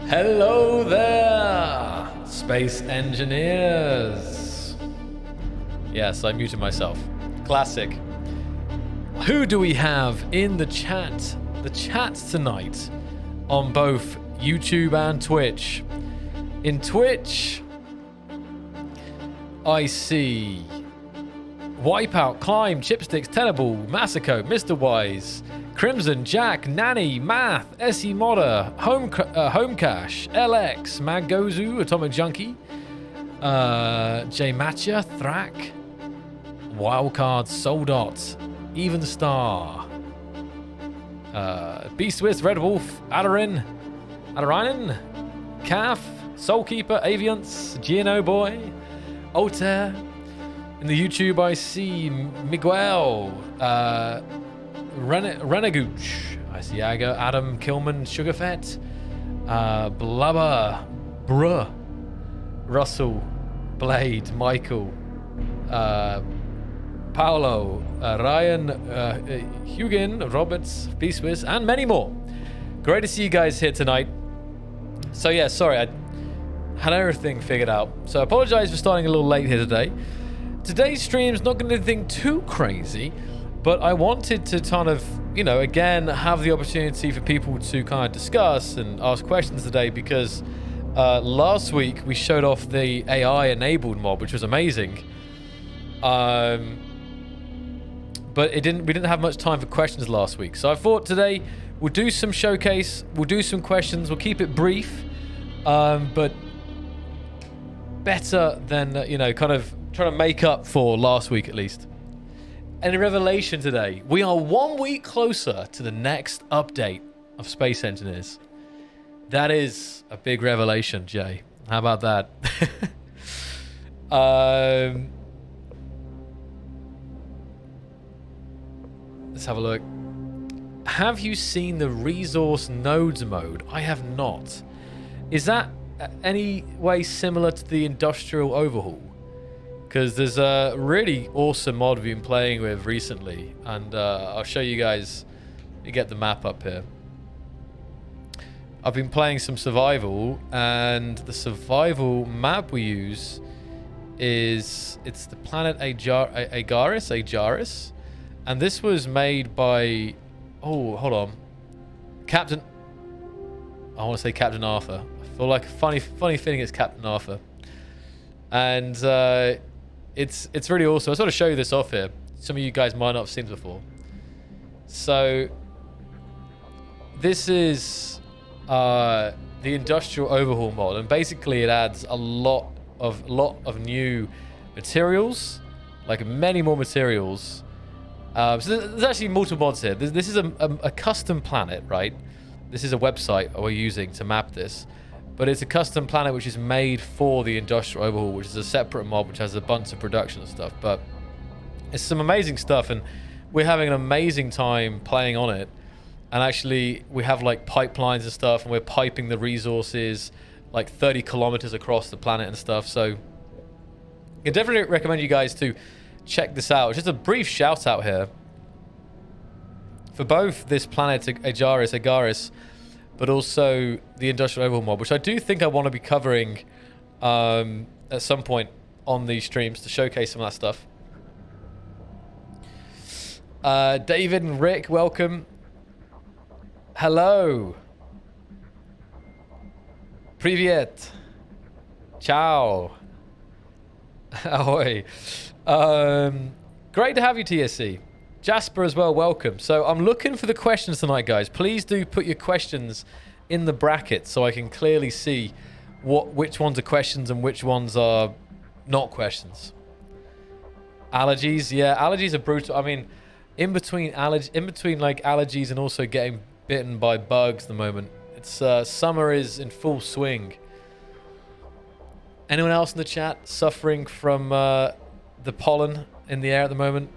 Hello there, space engineers. Yes, I muted myself. Classic. Who do we have in the chat? The chat tonight on both YouTube and Twitch. In Twitch, I see Wipeout, Climb, Chipsticks, Tenable, Masako, Mr. Wise, Crimson, Jack, Nanny, Math, SE Modder, Homecash, LX, Magozu, Atomic Junkie, J Matcha, Thrak, Wildcard, Soldot, Even Star, Beast Swiss, Red Wolf, Adarainen, Calf, Soulkeeper, Aviance, Gino Boy, Altair. In the YouTube, I see Miguel, Renegooch. I see Aga, Adam, Kilman, Sugarfett, Blubber, Bruh, Russell, Blade, Michael, Paolo, Ryan, Hugin, Roberts, B-Swiss, and many more. Great to see you guys here tonight. So yeah, sorry, I had everything figured out. So I apologize for starting a little late here today. Today's stream's not going to be anything too crazy, but I wanted to kind of, you know, again, have the opportunity for people to kind of discuss and ask questions today, because last week we showed off the AI-enabled mod, which was amazing. But we didn't have much time for questions last week. So I thought today we'll do some showcase, we'll do some questions, we'll keep it brief, but better than, you know, kind of trying to make up for last week at least. And a revelation today. We are 1 week closer to the next update of Space Engineers. That is a big revelation, Jay. How about that? Let's have a look. Have you seen the resource nodes mode? I have not. Is that any way similar to the industrial overhaul? Because there's a really awesome mod we've been playing with recently, and I'll show you guys. You get the map up here. I've been playing some survival, and the survival map we use is, it's the planet Agaris, and this was made by, oh, hold on, Captain, I want to say Captain Arthur. I feel like a funny feeling it's Captain Arthur, and it's really awesome. I just want to show you this off here. Some of you guys might not have seen it before. So this is the industrial overhaul mod, and basically it adds a lot of new materials, like many more materials. So there's actually multiple mods here. This is a custom planet, right? This is a website we're using to map this. But it's a custom planet which is made for the industrial overhaul, which is a separate mod which has a bunch of production and stuff. But it's some amazing stuff, and we're having an amazing time playing on it. And actually, we have like pipelines and stuff, and we're piping the resources like 30 kilometers across the planet and stuff. So I definitely recommend you guys to check this out. Just a brief shout out here for both this planet Agaris, but also the industrial overhaul mod, which I do think I want to be covering at some point on these streams to showcase some of that stuff. David and Rick, welcome. Hello. Привет. Ciao. Ahoy. Great to have you, TSC. Jasper as well, welcome. So I'm looking for the questions tonight, guys. Please do put your questions in the bracket so I can clearly see which ones are questions and which ones are not questions. Allergies, yeah, allergies are brutal. I mean, in between like allergies and also getting bitten by bugs at the moment, it's summer is in full swing. Anyone else in the chat suffering from the pollen in the air at the moment?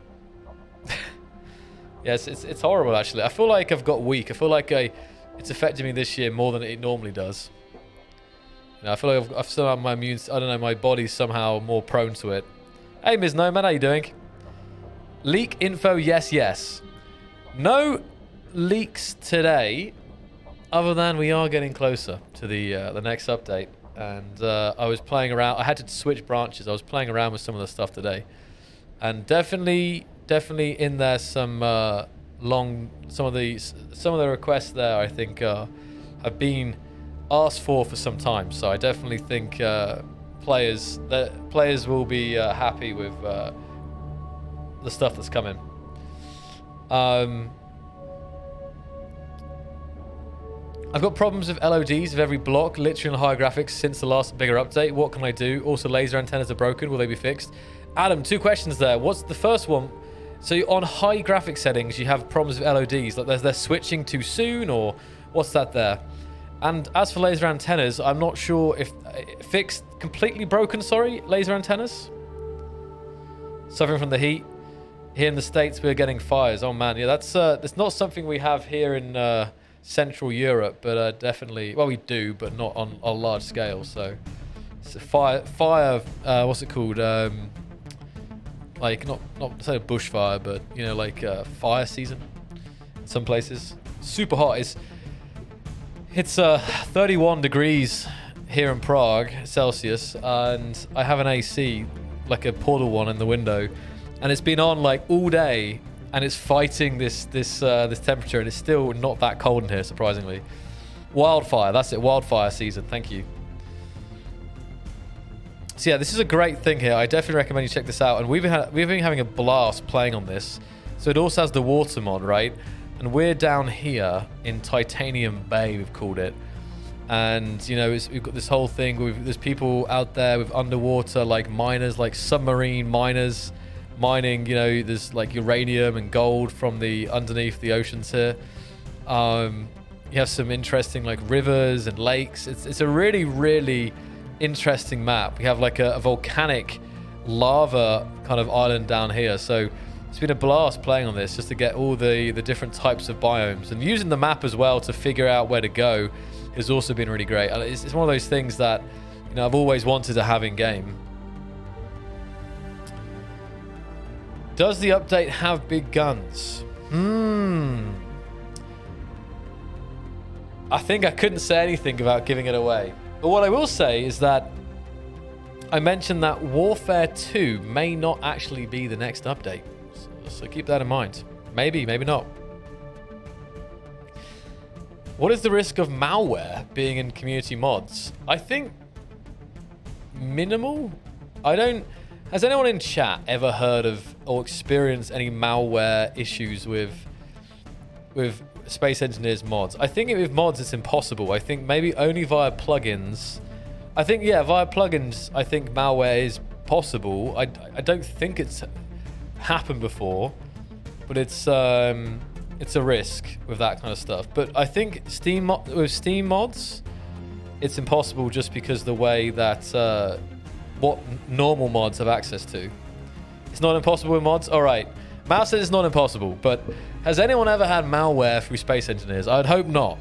Yes, it's horrible actually. I feel like I've got weak. I feel like it's affected me this year more than it normally does. You know, I feel like I've somehow my immune, I don't know, my body's somehow more prone to it. Hey, Ms. Nomad, how you doing? Leak info, yes, yes. No leaks today. other than we are getting closer to the next update. And I was playing around. I had to switch branches. I was playing around with some of the stuff today. And definitely in there some some of the requests there I think have been asked for some time. So I definitely think players will be happy with the stuff that's coming. I've got problems with LODs of every block, literally on higher graphics since the last bigger update. What can I do? Also, laser antennas are broken. Will they be fixed? Adam, 2 questions there. What's the first one? So on high graphic settings, you have problems with LODs. Like they're switching too soon, or what's that there? And as for laser antennas, I'm not sure if fixed, completely broken. Sorry, laser antennas. Suffering from the heat. Here in the States, we're getting fires. Oh man, yeah, that's not something we have here in Central Europe, but definitely, well, we do, but not on a large scale. So it's a fire. What's it called? Like not say a bushfire, but you know, like fire season. In some places, super hot. It's 31 degrees here in Prague Celsius, and I have an AC, like a portal one in the window, and it's been on like all day, and it's fighting this temperature, and it's still not that cold in here, surprisingly. Wildfire, that's it, wildfire season. Thank you. So yeah, this is a great thing here. I definitely recommend you check this out. And we've been having a blast playing on this. So it also has the water mod, right? And we're down here in Titanium Bay, we've called it. And you know, we've got this whole thing. There's people out there with underwater, like miners, like submarine miners, mining. You know, there's like uranium and gold from the underneath the oceans here. You have some interesting like rivers and lakes. It's a really interesting map. We have like a volcanic lava kind of island down here, so it's been a blast playing on this just to get all the different types of biomes, and using the map as well to figure out where to go has also been really great. It's one of those things that, you know, I've always wanted to have in game. Does the update have big guns? I think I couldn't say anything about giving it away. But what I will say is that I mentioned that Warfare 2 may not actually be the next update. So keep that in mind. Maybe not. What is the risk of malware being in community mods? I think minimal. Has anyone in chat ever heard of or experienced any malware issues with Space Engineers mods? I think with mods it's impossible. I think maybe only via plugins. I think, yeah, via plugins, I think malware is possible. I don't think it's happened before, but it's a risk with that kind of stuff. But I think with Steam mods, it's impossible just because the way that what normal mods have access to. It's not impossible with mods? All right. Mal says it's not impossible, but has anyone ever had malware through Space Engineers? I'd hope not.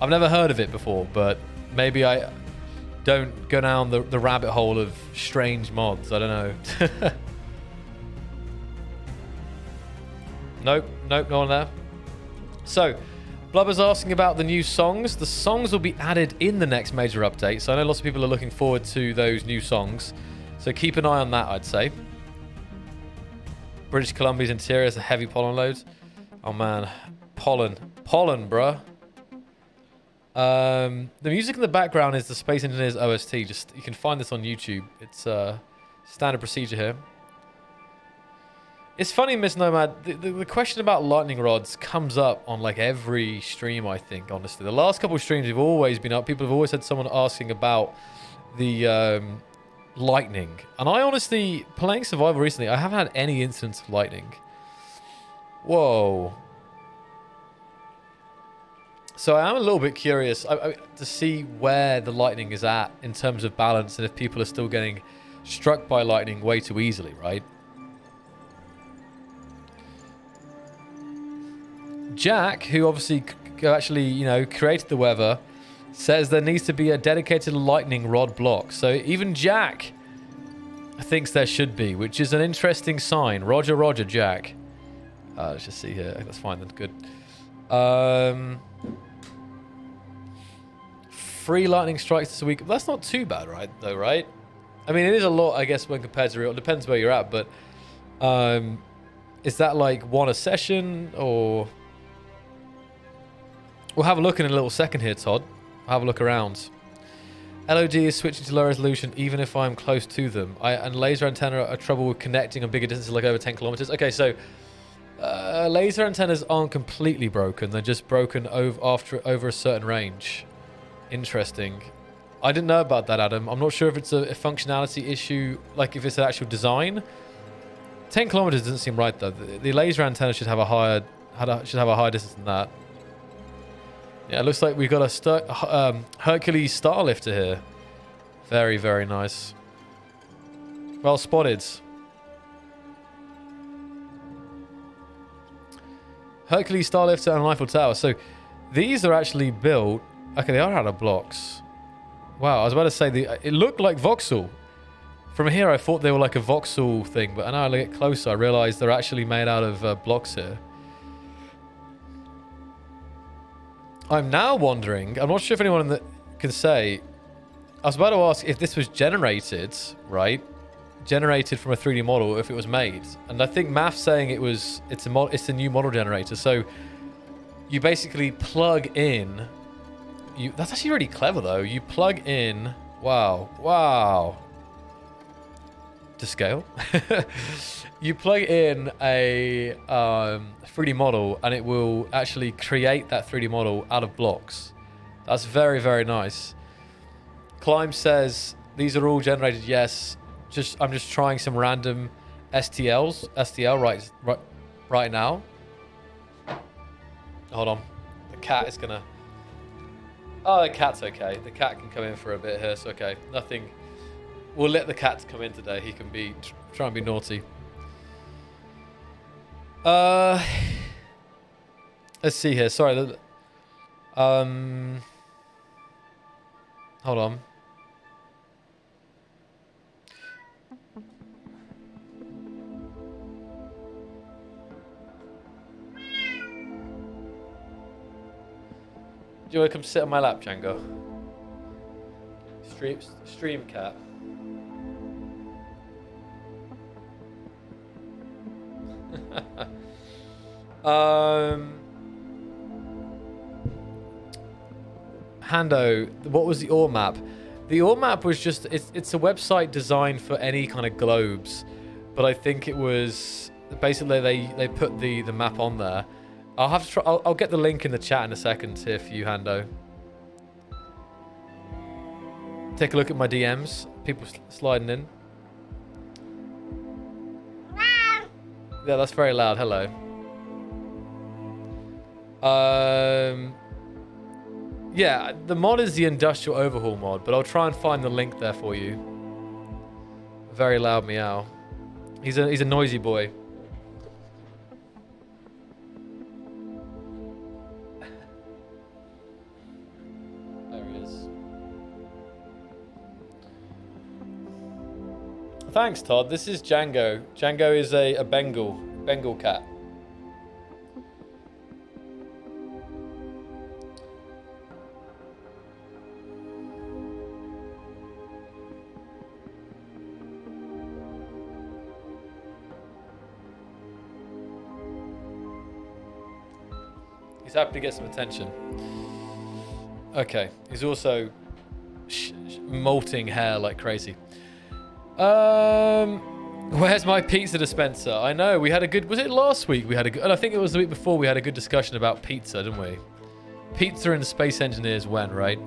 I've never heard of it before, but maybe I don't go down the rabbit hole of strange mods. I don't know. Nope, no one there. So, Blubber's asking about the new songs. The songs will be added in the next major update, so I know lots of people are looking forward to those new songs. So keep an eye on that, I'd say. British Columbia's interior has a heavy pollen load. Oh man, pollen, bruh. The music in the background is the Space Engineers OST. You can find this on YouTube. It's standard procedure here. It's funny, Miss Nomad, the question about lightning rods comes up on like every stream, I think, honestly. The last couple of streams have always been up. People have always had someone asking about the lightning. And I honestly, playing Survival recently, I haven't had any incidents of lightning. Whoa. So I am a little bit curious to see where the lightning is at in terms of balance, and if people are still getting struck by lightning way too easily, right? Jack, who obviously actually, you know, created the weather, says there needs to be a dedicated lightning rod block. So even Jack thinks there should be, which is an interesting sign. Roger, Jack. Let's just see here. That's fine. That's good. 3 lightning strikes this week. That's not too bad, right? Though, right? I mean, it is a lot, I guess, when compared to real. It depends where you're at, but is that like 1 a session, or? We'll have a look in a little second here, Todd. I'll have a look around. LOD is switching to low resolution even if I'm close to them. And laser antenna are trouble with connecting on bigger distances, like over 10 kilometers. Okay, so laser antennas aren't completely broken. They're just broken over a certain range. Interesting. I didn't know about that, Adam. I'm not sure if it's a functionality issue, like if it's an actual design. 10 kilometers doesn't seem right, though. The laser antenna should have a higher distance than that. Yeah, it looks like we've got a Hercules Starlifter here. Very, very nice. Well spotted. Hercules Starlifter and Eiffel Tower. So these are actually built... Okay, they are out of blocks. Wow, I was about to say, it looked like voxel. From here, I thought they were like a voxel thing, but now I get closer, I realized they're actually made out of blocks here. I'm now wondering, I'm not sure if anyone that can say, I was about to ask if this was generated, right? Generated from a 3D model, if it was made. And I think Math's saying it's a new model generator. So you basically plug in, that's actually really clever though. You plug in, wow. To scale. You plug in a 3D model and it will actually create that 3D model out of blocks. That's very, very nice. Climb says, these are all generated, yes. I'm just trying some random STL right now. Hold on. The cat is gonna... Oh, the cat's okay. The cat can come in for a bit here, so okay. Nothing... We'll let the cat come in today. He can try and be naughty. Let's see here. Sorry. Hold on. Do you want to come sit on my lap, Django? Stream cat. Hando, what was the ore map? The ore map was just it's a website designed for any kind of globes, but I think it was basically they put the map on there. I'll have to try. I'll get the link in the chat in a second here for you, Hando. Take a look at my DMs. People sliding in. Yeah, that's very loud. Hello. Yeah, the mod is the industrial overhaul mod, but I'll try and find the link there for you. Very loud meow. He's a noisy boy. There he is. Thanks, Todd. This is Django. Django is a Bengal cat. He's happy to get some attention. Okay, he's also molting hair like crazy. Where's my pizza dispenser? I know, we had a good... Was it last week we had a good... I think it was the week before we had a good discussion about pizza, didn't we? Pizza and space engineers when, right?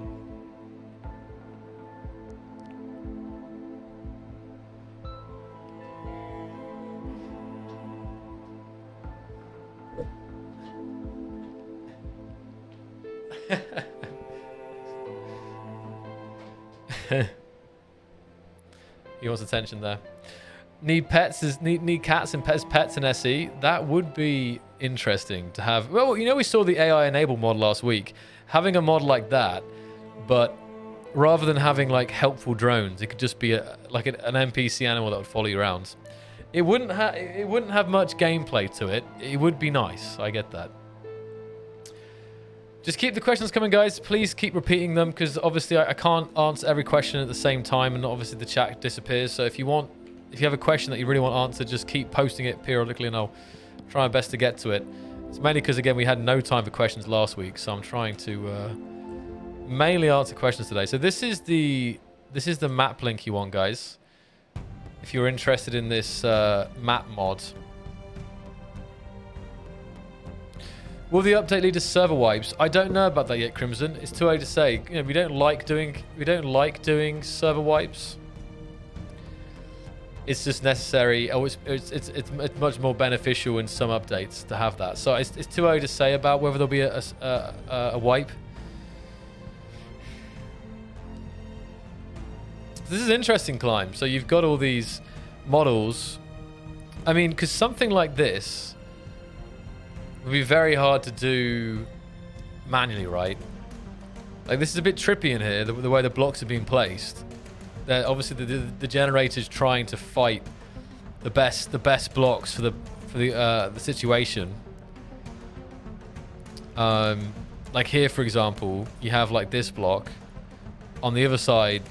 He wants attention there. Need cats and pets in SE. That would be interesting to have. Well, you know, we saw the AI enabled mod last week. Having a mod like that, but rather than having like helpful drones, it could just be like an NPC animal that would follow you around. It wouldn't have much gameplay to it. It would be nice. I get that. Just keep the questions coming, guys. Please keep repeating them, because obviously I can't answer every question at the same time, and obviously the chat disappears. So if you have a question that you really want answered, just keep posting it periodically, and I'll try my best to get to it. It's mainly because, again, we had no time for questions last week, so I'm trying to mainly answer questions today. So this is the map link you want, guys. If you're interested in this map mod. Will the update lead to server wipes? I don't know about that yet, Crimson. It's too early to say. You know, we don't like doing server wipes. It's just necessary. Oh, it's much more beneficial in some updates to have that. So it's too early to say about whether there'll be a wipe. This is an interesting climb. So you've got all these models. I mean, because something like this would be very hard to do manually, right? Like, this is a bit trippy in here, the way the blocks are being placed. Obviously, the generator's trying to fight the best blocks for the situation. Like here, for example, you have like this block. On the other side,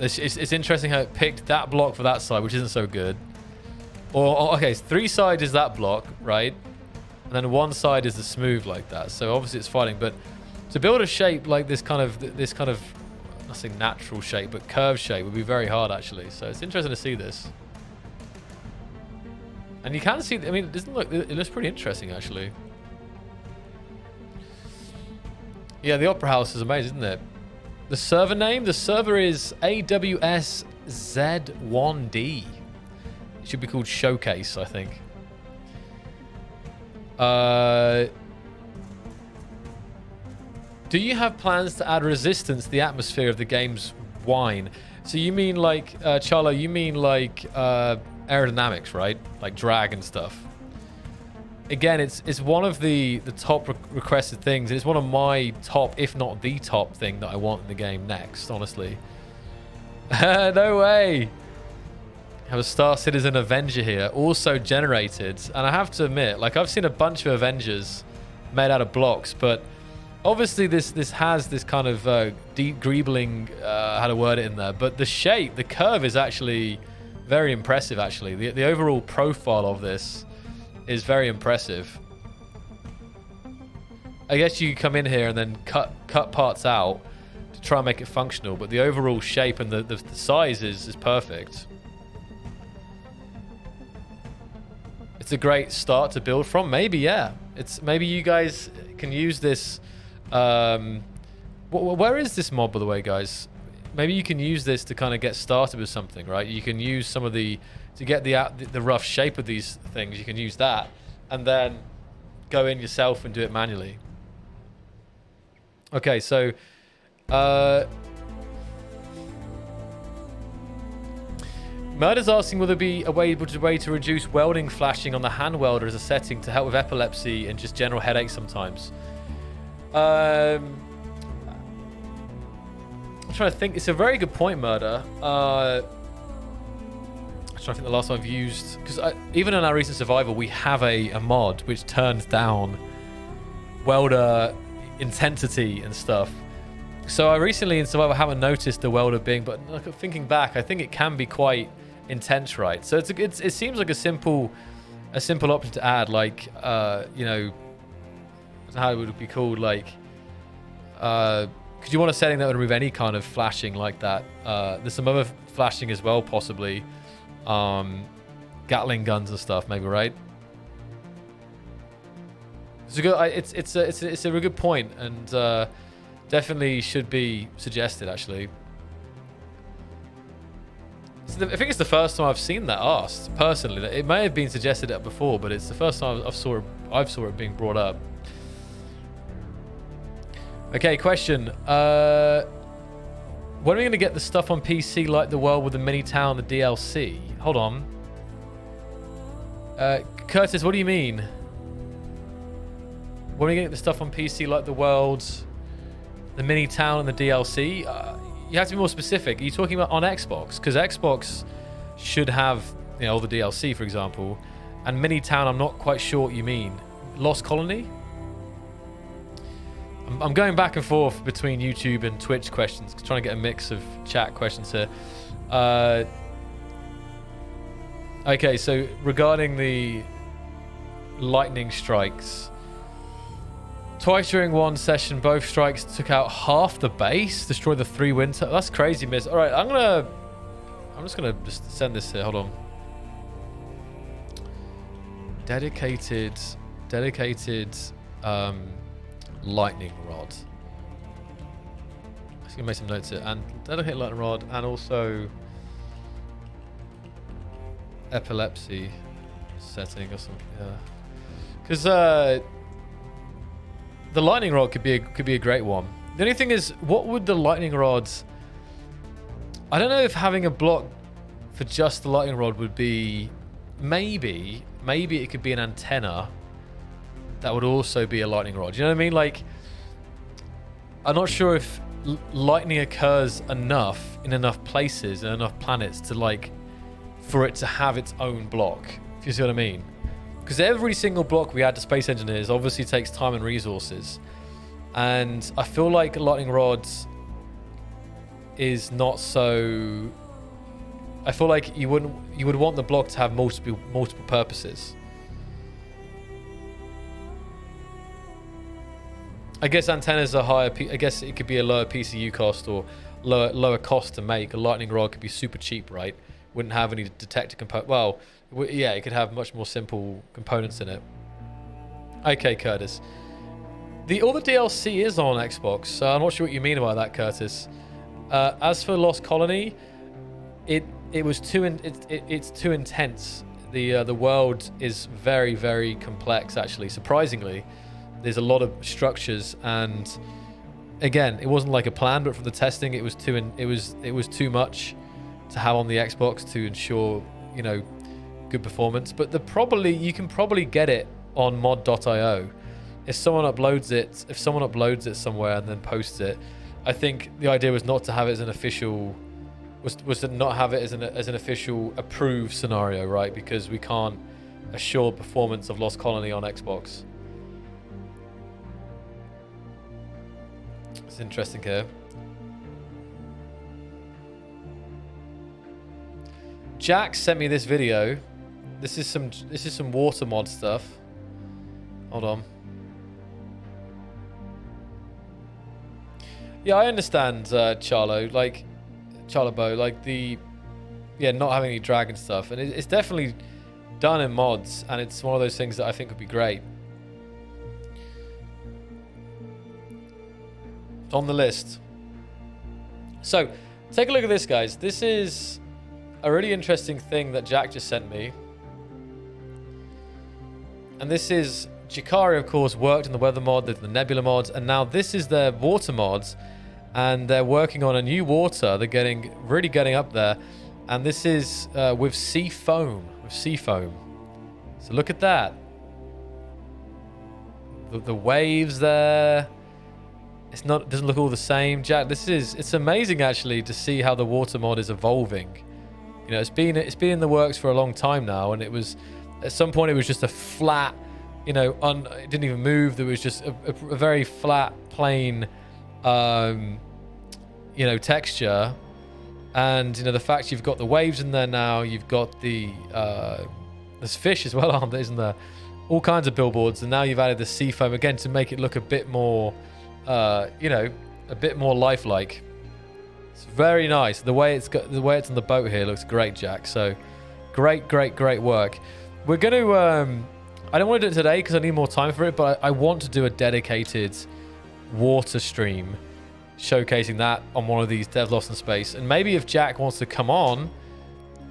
it's interesting how it picked that block for that side, which isn't so good. Or okay, 3 sides is that block, right? And then one side is the smooth like that. So obviously it's fighting, but to build a shape like this kind of not saying natural shape, but curved shape would be very hard actually. So it's interesting to see this. And you can see, I mean, it looks pretty interesting actually. Yeah, the Opera House is amazing, isn't it? The server name? The server is AWSZ1D. It should be called Showcase, I think. Do you have plans to add resistance to the atmosphere of the game's wine? So you mean like, Charlo, you mean like aerodynamics, right? Like drag and stuff. Again, it's one of the top requested things. It's one of my top, if not the top thing that I want in the game next, honestly. No way. Have a Star Citizen Avenger here, also generated. And I have to admit, like, I've seen a bunch of Avengers made out of blocks, but obviously this has this kind of deep greebling, how to word it in there. But the shape, the curve is actually very impressive, actually. The overall profile of this is very impressive. I guess you come in here and then cut parts out to try and make it functional, but the overall shape and the size is perfect. It's a great start to build from. Maybe, yeah. Maybe you guys can use this. Where is this mod, by the way, guys? Maybe you can use this to kind of get started with something, right? You can use some of to get the rough shape of these things. You can use that and then go in yourself and do it manually. Okay, so Murder's asking, will there be a way to reduce welding flashing on the hand welder as a setting to help with epilepsy and just general headaches sometimes? I'm trying to think. It's a very good point, Murder. I'm trying to think the last time I've used, because even in our recent survival we have a mod which turns down welder intensity and stuff. So I recently in survival haven't noticed the welder being, but thinking back, I think it can be quite intense, right? So it seems like a simple option to add, like you know, how it would be called, like because you want a setting that would remove any kind of flashing like that. There's some other flashing as well, possibly Gatling guns and stuff, maybe, right? It's a really good point, and definitely should be suggested, actually. I think it's the first time I've seen that asked, personally. It may have been suggested before, but it's the first time I've saw it being brought up. Okay, question. When are we going to get the stuff on PC like the world with the mini town, the DLC? Hold on. Curtis, what do you mean? When are we going to get the stuff on PC like the world, the mini town, and the DLC? You have to be more specific. Are you talking about on Xbox? Because Xbox should have, you know, all the DLC, for example. And mini town, I'm not quite sure what you mean. Lost Colony? I'm going back and forth between YouTube and Twitch questions, trying to get a mix of chat questions here. Okay, so regarding the lightning strikes, twice during one session, both strikes took out half the base, destroyed the 3 wind. That's crazy, miss. All right, I'm just gonna send this here. Hold on. Dedicated lightning rod. I'm just gonna make some notes here. And dedicated lightning rod, and also epilepsy setting or something. Yeah, because the lightning rod could be a great one. The only thing is, what would the lightning rods? I don't know if having a block for just the lightning rod would be. Maybe it could be an antenna that would also be a lightning rod. You know what I mean? Like, I'm not sure if lightning occurs enough in enough places and enough planets to like for it to have its own block. If you see what I mean? Because every single block we add to Space Engineers obviously takes time and resources, and I feel like lightning rods is not so. I feel like you would want the block to have multiple purposes. I guess antennas are higher. I guess it could be a lower PCU cost or lower cost to make. A lightning rod could be super cheap, right? Wouldn't have any detector component. Well, yeah, it could have much more simple components in it. Okay, Curtis. All the DLC is on Xbox, so I'm not sure what you mean about that, Curtis. As for Lost Colony, it's too intense. The world is very, very complex, actually. Surprisingly, there's a lot of structures, and again, it wasn't like a plan, but from the testing, it was too much to have on the Xbox to ensure, you know, good performance. But you can probably get it on mod.io if someone uploads it somewhere and then posts it. I think the idea was not to have it as an official. Was to not have it as an official approved scenario, right? Because we can't assure performance of Lost Colony on Xbox. It's interesting here. Jack sent me this video. This is some water mod stuff. Hold on. Yeah, I understand, Charlo. Like. Charlabo, like not having any drag and stuff, and it's definitely done in mods, and it's one of those things that I think would be great. It's on the list. So take a look at this, guys. This is a really interesting thing that Jack just sent me, and this is Jikari, of course, worked in the weather mod, the nebula mods, and now this is their water mods. And they're working on a new water. They're really getting up there, and this is with sea foam. So look at that. The waves there. It doesn't look all the same, Jack. It's amazing actually to see how the water mod is evolving. You know, it's been in the works for a long time now, and it was at some point it was just a flat, you know, it didn't even move. There was just a very flat, plain. You know, texture, and you know the fact you've got the waves in there now. You've got there's fish as well, aren't there? Isn't there? All kinds of billboards, and now you've added the sea foam again to make it look a bit more, you know, a bit more lifelike. It's very nice. The way it's on the boat here looks great, Jack. So, great work. We're going to. I don't want to do it today because I need more time for it, but I want to do a dedicated water stream showcasing that on one of these Dev Lost in Space. And maybe if Jack wants to come on,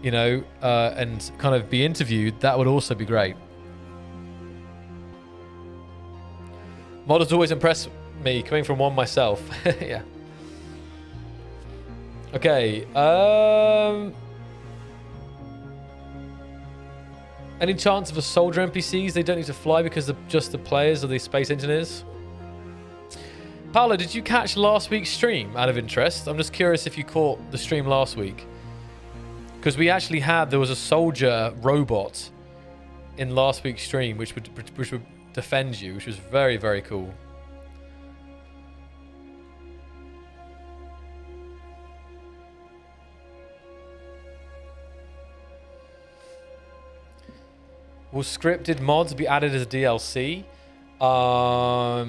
you know, and kind of be interviewed, that would also be great. Models always impress me, coming from one myself. Yeah. Okay. Any chance of a soldier NPCs? They don't need to fly because they're just the players or the space engineers? Paolo, did you catch last week's stream out of interest? I'm just curious if you caught the stream last week. Because there was a soldier robot in last week's stream which would defend you, which was very, very cool. Will scripted mods be added as DLC? I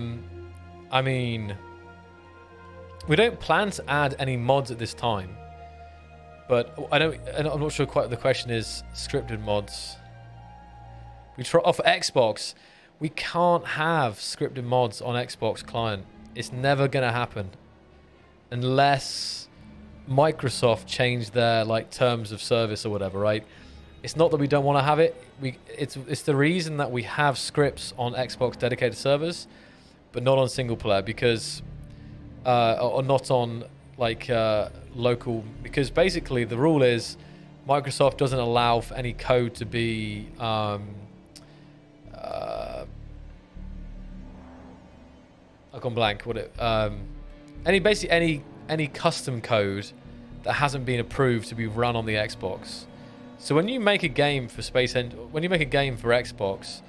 mean, we don't plan to add any mods at this time, but I'm not sure quite what the question is. Scripted mods. We try off Xbox. We can't have scripted mods on Xbox client. It's never gonna happen unless Microsoft change their like terms of service or whatever, right? It's not that we don't want to have it. It's the reason that we have scripts on Xbox dedicated servers, but not on single player, because or not on like local, because basically the rule is Microsoft doesn't allow for any code to be I've gone blank. Any custom code that hasn't been approved to be run on the Xbox. So when you make a game for Xbox,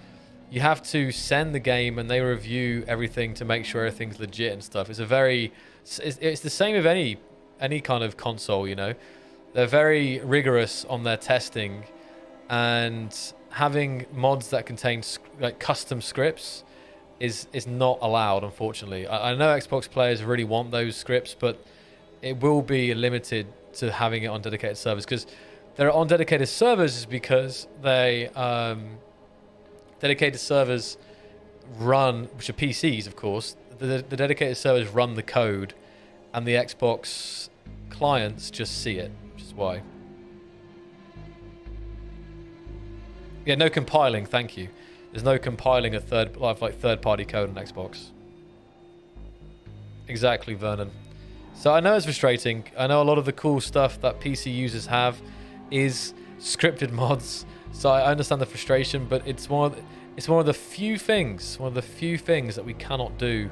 you have to send the game and they review everything to make sure everything's legit and stuff. It's the same with any kind of console, you know. They're very rigorous on their testing, and having mods that contain like custom scripts is not allowed, unfortunately. I know Xbox players really want those scripts, but it will be limited to having it on dedicated servers, because they're on dedicated servers is because they dedicated servers run, which are PCs, of course. The dedicated servers run the code, and the Xbox clients just see it, which is why. Yeah, no compiling. Thank you. There's no compiling a third-party code on Xbox. Exactly, Vernon. So I know it's frustrating. I know a lot of the cool stuff that PC users have is scripted mods. So I understand the frustration, but it's one of the few things that we cannot do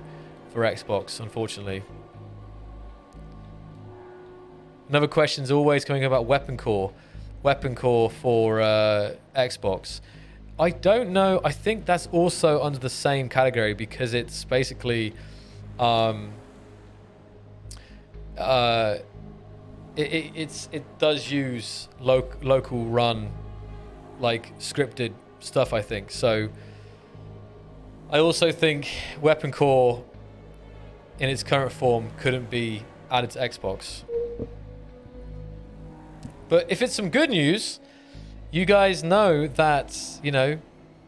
for Xbox, unfortunately. Another question is always coming about Weapon Core for Xbox. I don't know. I think that's also under the same category, because it's basically it does use local run, like scripted stuff, I think. So I also think Weapon Core in its current form couldn't be added to Xbox. But if it's some good news, you guys know that, you know,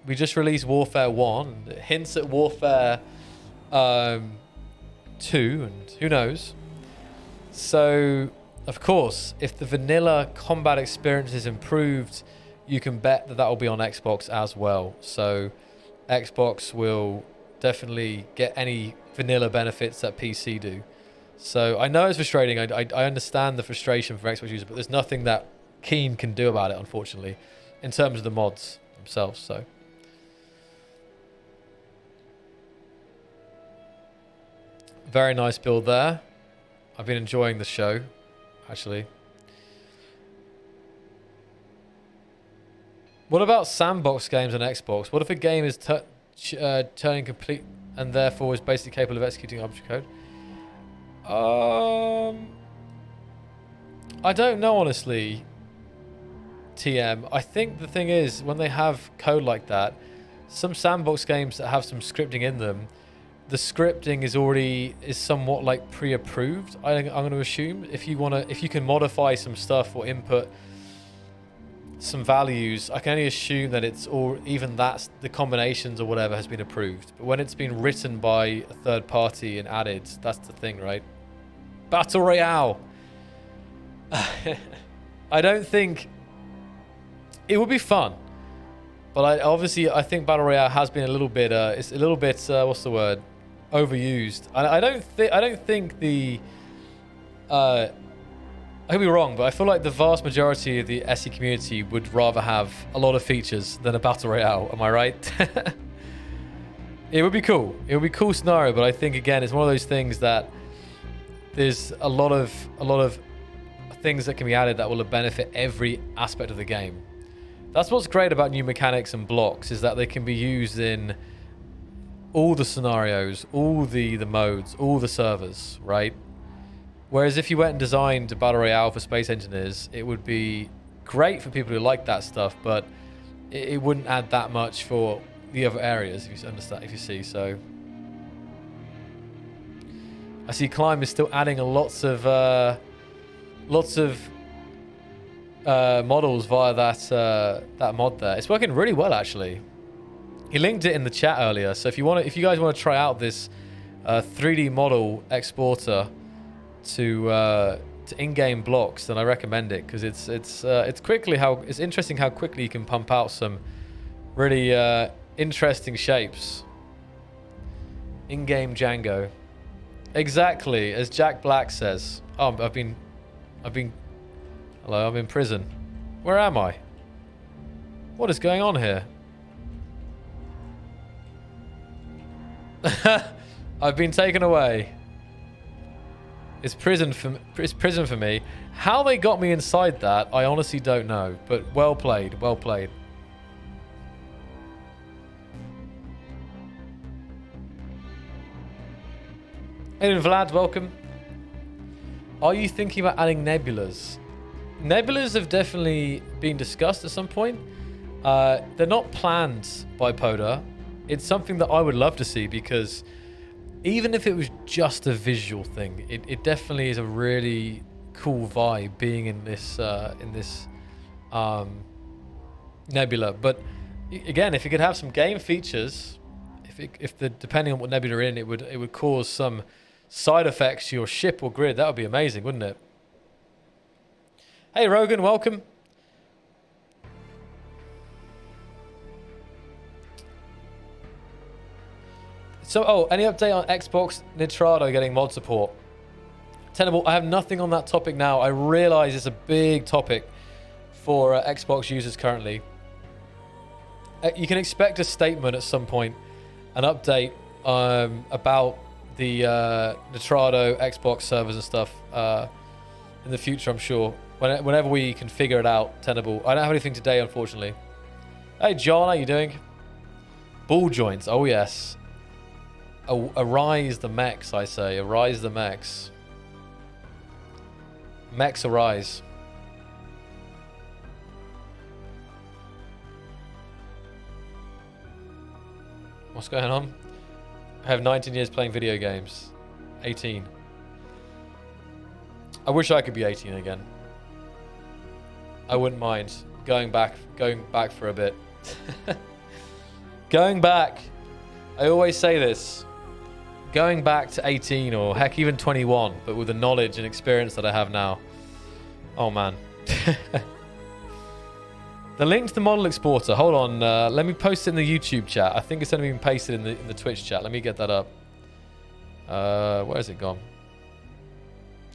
we just released Warfare 1, hints at Warfare 2, and who knows. So, of course, if the vanilla combat experience is improved, you can bet that will be on Xbox as well. So, Xbox will definitely get any vanilla benefits that PC do. So, I know it's frustrating. I understand the frustration for Xbox users, but there's nothing that Keen can do about it, unfortunately, in terms of the mods themselves. So very nice build there. I've been enjoying the show, actually. What about sandbox games on Xbox? What if a game is turning complete and therefore is basically capable of executing arbitrary code? I don't know, honestly. TM. I think the thing is, when they have code like that, some sandbox games that have some scripting in them, the scripting is somewhat like pre-approved. I'm going to assume if you can modify some stuff or input some values, I can only assume that that's the combinations or whatever has been approved. But when it's been written by a third party and added, that's the thing, right? Battle Royale. I don't think it would be fun, but I think Battle Royale has been a little bit what's the word, overused. I don't think the I could be wrong, but I feel like the vast majority of the SE community would rather have a lot of features than a Battle Royale. Am I right? It would be cool. It would be a cool scenario, but I think again it's one of those things that there's a lot of things that can be added that will benefit every aspect of the game. That's what's great about new mechanics and blocks, is that they can be used in all the scenarios, all the modes, all the servers, right? Whereas if you went and designed a Battle Royale for Space Engineers, it would be great for people who like that stuff, but it wouldn't add that much for the other areas, if you understand, if you see. So I see Climb is still adding lots of models via that mod there. It's working really well, actually. He linked it in the chat earlier, so if you guys want to try out this 3D model exporter to in-game blocks, then I recommend it, because it's interesting how quickly you can pump out some really interesting shapes. In-game Django, exactly as Jack Black says. Oh, I've been. Hello, I'm in prison. Where am I? What is going on here? I've been taken away. It's prison for me. How they got me inside that, I honestly don't know. But well played, well played. Hey, Vlad, welcome. Are you thinking about adding nebulas? Nebulas have definitely been discussed at some point. They're not planned by Poda. It's something that I would love to see, because even if it was just a visual thing, it definitely is a really cool vibe being in this nebula. But again, if you could have some game features, depending on what nebula you're in, it would cause some side effects to your ship or grid. That would be amazing, wouldn't it? Hey Rogan, welcome. So, any update on Xbox Nitrado getting mod support? Tenable, I have nothing on that topic now. I realize it's a big topic for Xbox users currently. You can expect a statement at some point, an update about the Nitrado Xbox servers and stuff in the future, I'm sure. Whenever we can figure it out, Tenable. I don't have anything today, unfortunately. Hey, John, how you doing? Ball joints, oh yes. Arise the mechs, I say. Arise the mechs. Mechs arise. What's going on? I have 19 years playing video games. 18. I wish I could be 18 again. I wouldn't mind going back for a bit. Going back. I always say this. Going back to 18 or heck even 21, but with the knowledge and experience that I have now. Oh man. The link to the model exporter. Hold on. Let me post it in the YouTube chat. I think it's only been pasted in the Twitch chat. Let me get that up. Where has it gone?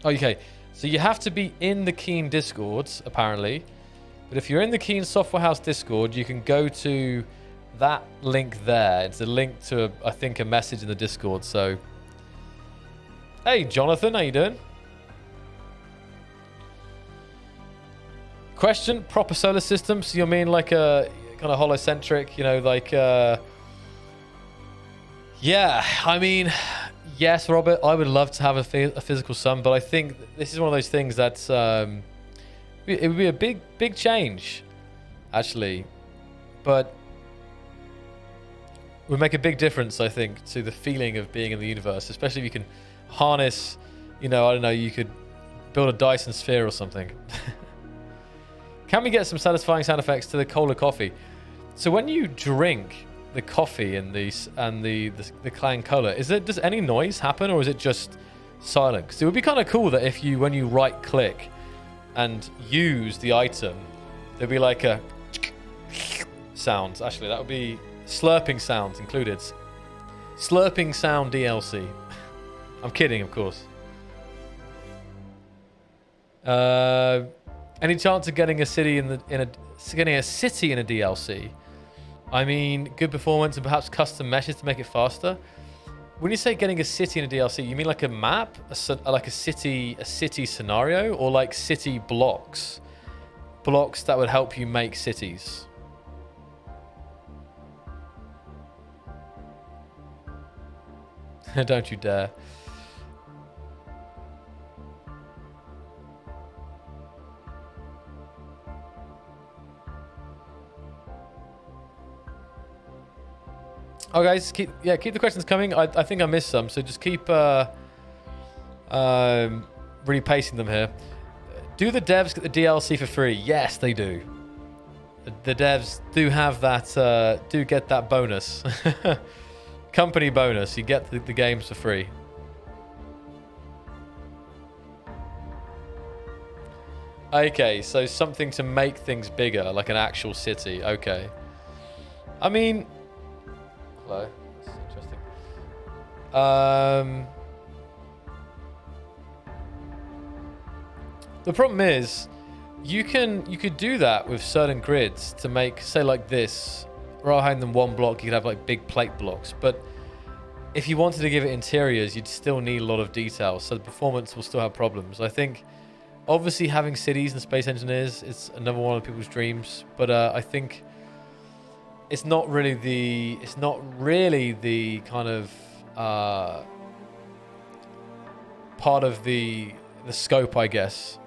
Oh, okay. So you have to be in the Keen Discords, apparently. But if you're in the Keen Software House Discord, you can go to that link there. It's a link to, I think, a message in the Discord. So, hey, Jonathan, how you doing? Question, proper solar system. So you mean like a kind of holocentric, you know, like... Yeah, I mean... Yes, Robert, I would love to have a physical sun, but I think this is one of those things that's... it would be a big change, actually. But it would make a big difference, I think, to the feeling of being in the universe, especially if you can harness, you know, I don't know, you could build a Dyson sphere or something. Can we get some satisfying sound effects to the cola coffee? So when you drink the coffee and the clang cola, does any noise happen, or is it just silent? Because it would be kind of cool that if you, when you right click and use the item, there'd be like a sound. Actually, that would be slurping sounds included. Slurping sound DLC. I'm kidding, of course. Any chance of getting a city in a DLC? I mean, good performance and perhaps custom meshes to make it faster. When you say getting a city in a DLC, you mean like a map, like a city scenario, or like city blocks that would help you make cities? Don't you dare. Oh, guys, keep the questions coming. I think I missed some, so just keep really pacing them here. Do the devs get the DLC for free? Yes, they do. The devs do have that, do get that bonus. Company bonus. You get the games for free. Okay, so something to make things bigger, like an actual city. Okay. I mean... Hello. That's interesting. The problem is, you could do that with certain grids to make, say, like this. Rather having them one block, you could have like big plate blocks. But if you wanted to give it interiors, you'd still need a lot of detail, so the performance will still have problems. I think, obviously, having cities and space engineers is another one of people's dreams. But I think it's not really the kind of part of the scope, I guess,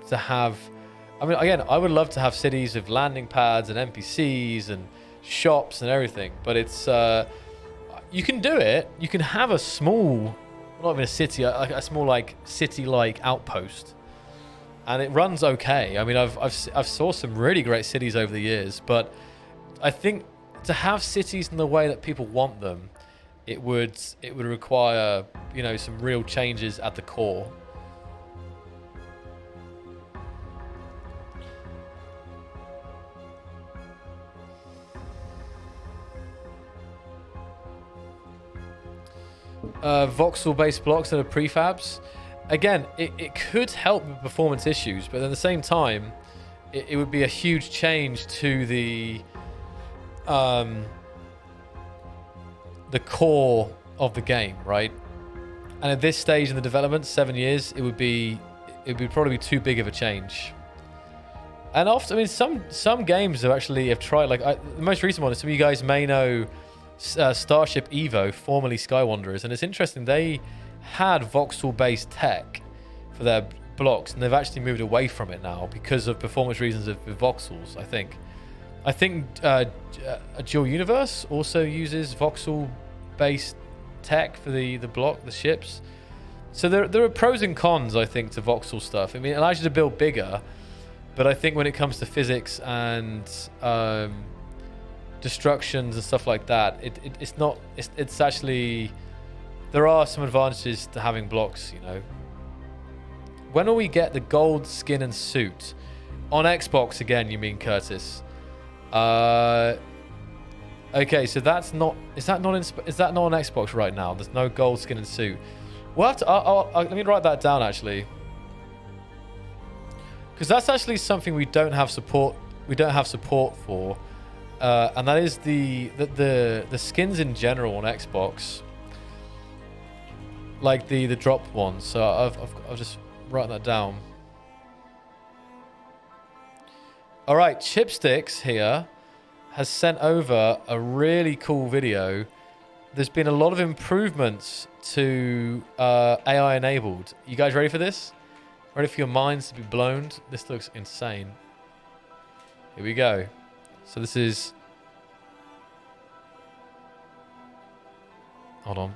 to have. I mean, again, I would love to have cities with landing pads and NPCs and shops and everything, but it's you can do it. You can have a small, not even a city, a small like city-like outpost, and it runs okay. I mean, I've saw some really great cities over the years, but I think to have cities in the way that people want them, it would require, you know, some real changes at the core. Voxel-based blocks that are prefabs. Again, it could help with performance issues, but at the same time, it would be a huge change to the core of the game, right? And at this stage in the development, 7 years, it would probably be too big of a change. And often, I mean, some games have tried, like the most recent one, some of you guys may know Starship Evo, formerly Skywanderers, and it's interesting, they had voxel-based tech for their blocks, and they've actually moved away from it now because of performance reasons with voxels, I think. I think a Dual Universe also uses voxel-based tech for the ships. So there are pros and cons, I think, to voxel stuff. I mean, it allows you to build bigger, but I think when it comes to physics and destructions and stuff like that, it's actually, there are some advantages to having blocks, you know. When will we get the gold skin and suit on Xbox again, you mean, Curtis? Okay, so that's not, is that not on Xbox right now? There's no gold skin and suit. We'll have to, let me write that down actually, because that's actually something we don't have support for. And that is the skins in general on Xbox, like the drop ones. So I've just written that down. All right, Chipsticks here has sent over a really cool video. There's been a lot of improvements to AI enabled. You guys ready for this? Ready for your minds to be blown? This looks insane. Here we go. So this is... Hold on.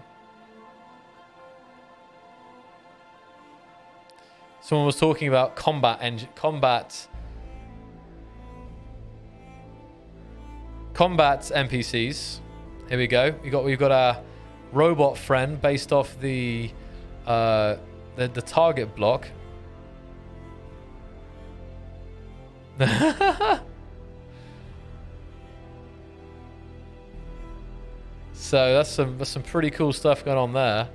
Someone was talking about combat NPCs. Here we go. We've got our robot friend based off the target block. So that's some pretty cool stuff going on there.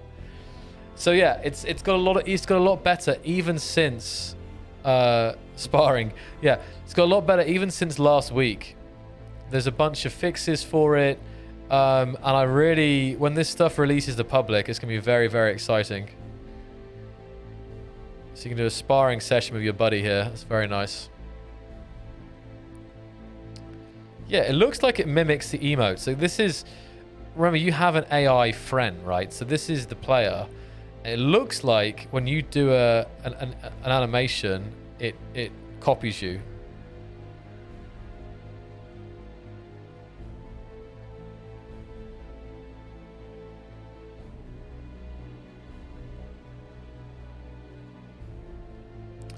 So yeah, it's got a lot better even since sparring. Yeah, it's got a lot better even since last week. There's a bunch of fixes for it, and I really, when this stuff releases to the public, it's gonna be very, very exciting. So you can do a sparring session with your buddy here. That's very nice. Yeah, it looks like it mimics the emote. So this is, remember, you have an AI friend, right? So this is the player. It looks like when you do an animation, it copies you.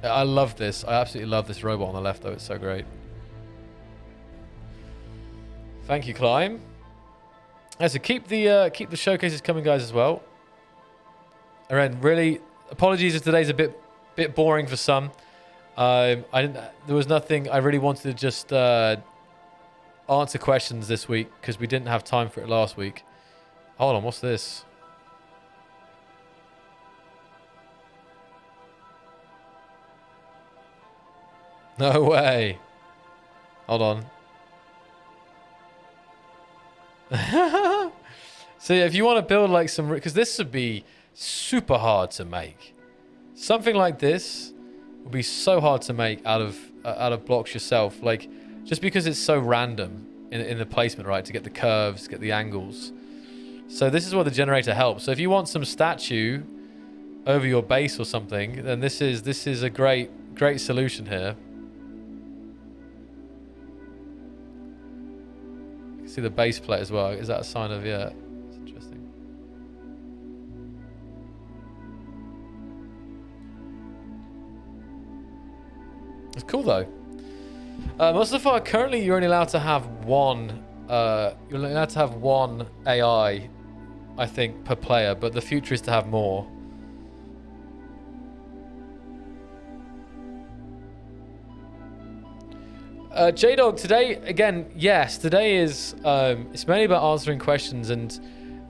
I love this. I absolutely love this robot on the left, though. It's so great. Thank you, Climb. So keep the showcases coming, guys, as well. And really, apologies if today's a bit boring for some. There was nothing. I really wanted to just answer questions this week because we didn't have time for it last week. Hold on, what's this? No way. Hold on. So if you want to build like some, because this would be super hard to make. Something like this would be so hard to make out of blocks yourself. Like just because it's so random in the placement, right? To get the curves, get the angles. So this is where the generator helps. So if you want some statue over your base or something, then this is a great solution here. You can see the base plate as well. Is that a sign of, yeah, it's interesting. It's cool though. Mustafa, currently you're only allowed to have one AI, I think, per player, but the future is to have more. J-Dog, today, again, yes, today is, it's mainly about answering questions, and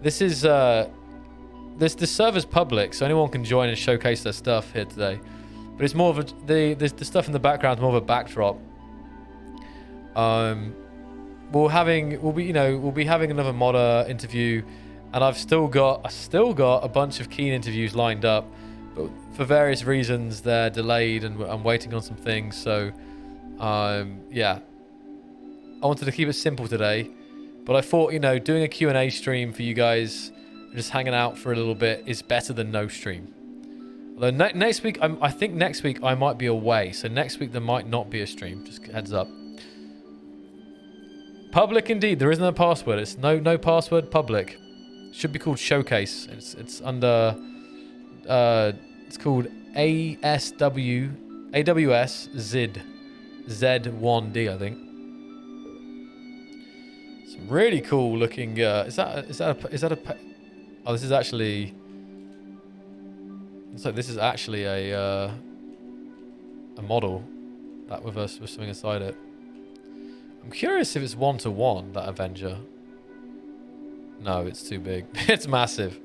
this is, this server's public, so anyone can join and showcase their stuff here today. But it's more of the stuff in the background is more of a backdrop. We'll be having another modder interview, and I've still got a bunch of keen interviews lined up, but for various reasons they're delayed, and I'm waiting on some things. So, yeah, I wanted to keep it simple today, but I thought, you know, doing a Q&A stream for you guys, just hanging out for a little bit, is better than no stream. Although next week, I think next week I might be away, so next week there might not be a stream. Just heads up. Public indeed. There isn't a password. It's no password. Public. Should be called Showcase. It's under. It's called AWS ZID Z1D, I think. Some really cool looking. Is that a? Oh, this is actually. So this is actually a model that with something inside it. I'm curious if it's one-to-one, that Avenger. No, it's too big. It's massive.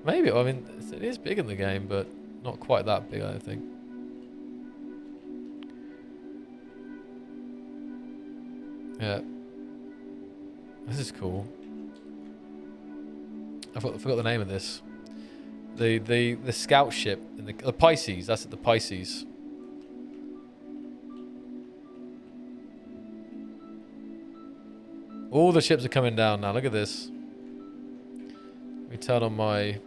Maybe, I mean, it is big in the game, but not quite that big, I don't think. Yeah. This is cool. I forgot the name of this. The scout ship, in the Pisces, that's it, the Pisces. All the ships are coming down now. Look at this. Let me turn on my...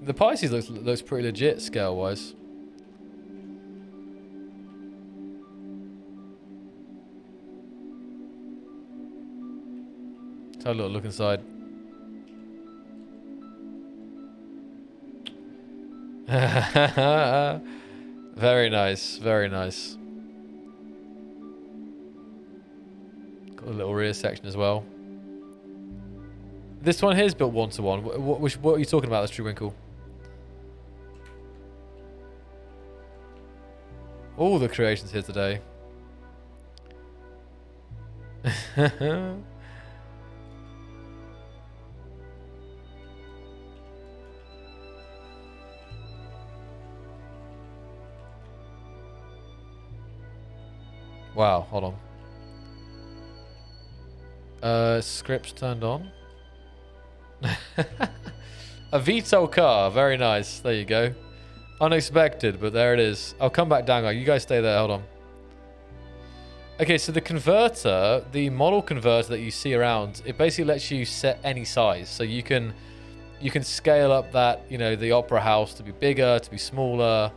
The Pisces looks pretty legit scale-wise. Let's have a little look inside. Very nice. Very nice. Got a little rear section as well. This one here is built one-to-one. What are you talking about, Struwinkle? All the creations here today. Wow, hold on. Scripts turned on. A VTOL car, very nice. There you go. Unexpected, but there it is. I'll come back down, guys. You guys stay there, hold on. Okay, so the converter, the model converter that you see around, it basically lets you set any size. So you can scale up that, you know, the opera house to be bigger, to be smaller.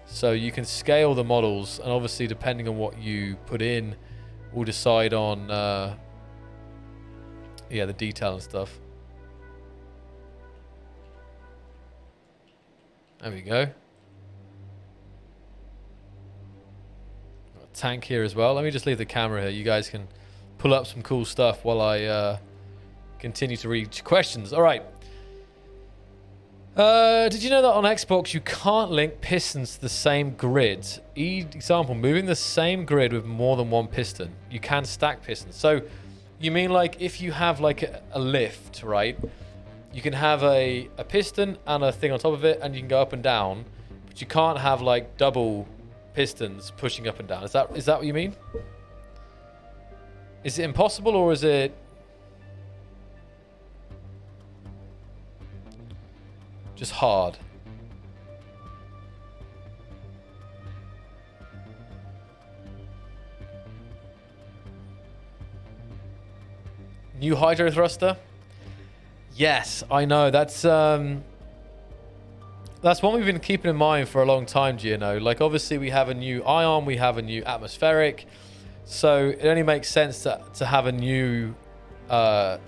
So you can scale the models, and obviously depending on what you put in, we'll decide on yeah, the detail and stuff. There we go. Got a tank here as well. Let me just leave the camera here. You guys can pull up some cool stuff while I continue to read questions. All right. Did you know that on Xbox you can't link pistons to the same grid? Example, moving the same grid with more than one piston. You can stack pistons. So you mean like if you have like a lift, right? You can have a piston and a thing on top of it and you can go up and down, but you can't have like double pistons pushing up and down. Is that what you mean? Is it impossible or is it just hard? New hydro thruster? Yes, I know. That's one we've been keeping in mind for a long time, Gino. Like obviously we have a new ion, we have a new atmospheric. So it only makes sense to have a new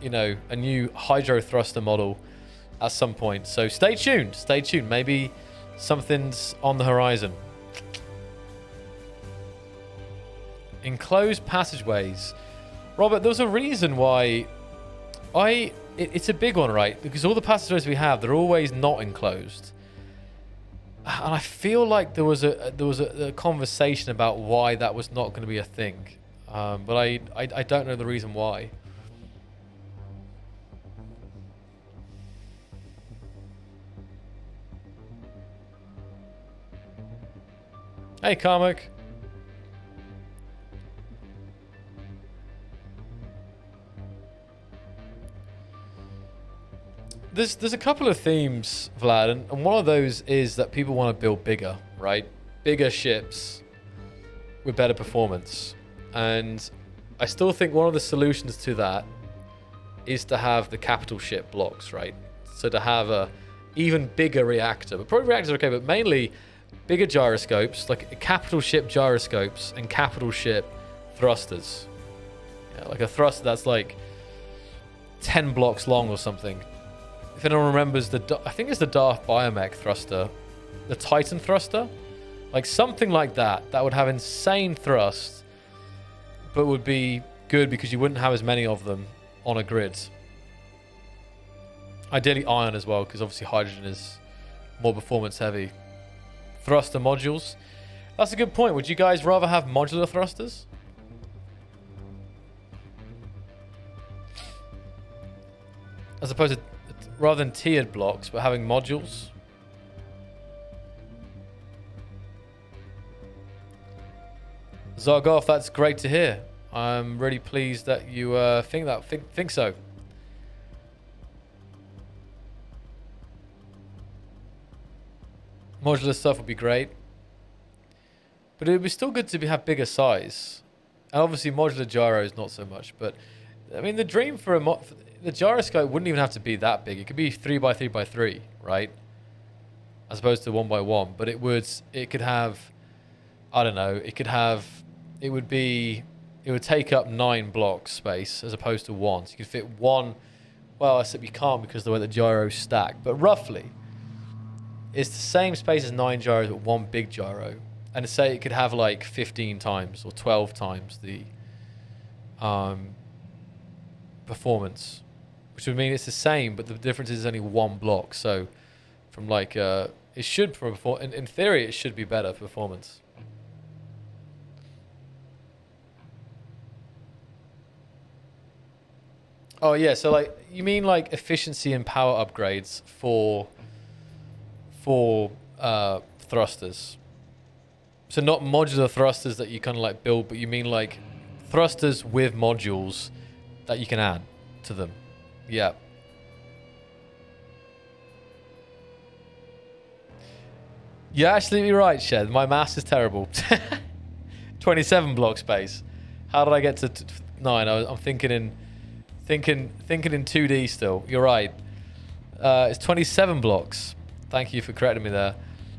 you know, a new hydro thruster model at some point. So stay tuned. Stay tuned. Maybe something's on the horizon. Enclosed passageways. Robert, there was a reason why it's a big one, right? Because all the passageways we have, they're always not enclosed. And I feel like there was a conversation about why that was not going to be a thing. But I don't know the reason why. Hey, Carmack. There's a couple of themes, Vlad, and one of those is that people want to build bigger, right? Bigger ships with better performance. And I still think one of the solutions to that is to have the capital ship blocks, right? So to have a even bigger reactor. But probably reactors are okay, but mainly bigger gyroscopes, like capital ship gyroscopes and capital ship thrusters. Yeah, like a thruster that's like 10 blocks long or something. If anyone remembers I think it's the Darth Biomech thruster, the Titan thruster, like something like that. That would have insane thrust, but would be good because you wouldn't have as many of them on a grid. Ideally iron as well, because obviously hydrogen is more performance heavy. Thruster modules. That's a good point. Would you guys rather have modular thrusters? As opposed to, rather than tiered blocks, but having modules? Zargov, that's great to hear. I'm really pleased that you think so. Modular stuff would be great, but it would be still good to have bigger size. And obviously modular gyros not so much, but I mean the dream for the gyroscope wouldn't even have to be that big. It could be 3x3x3, right? As opposed to 1x1, but it could have, I don't know, it would take up 9 blocks space as opposed to 1. So you could fit one, well, except you can't because of the way the gyros stack, but roughly it's the same space as 9 gyros but one big gyro. And say it could have like 15 times or 12 times the performance, which would mean it's the same, but the difference is only 1 block. So from like, it should, in theory, it should be better performance. Oh yeah, so like, you mean like efficiency and power upgrades for thrusters. So not modular thrusters that you kind of like build, but you mean like thrusters with modules that you can add to them. Yeah. You're absolutely right, Shed. My maths is terrible. 27 block space. How did I get to 9? I'm thinking in 2D still. You're right. It's 27 blocks. Thank you for correcting me there.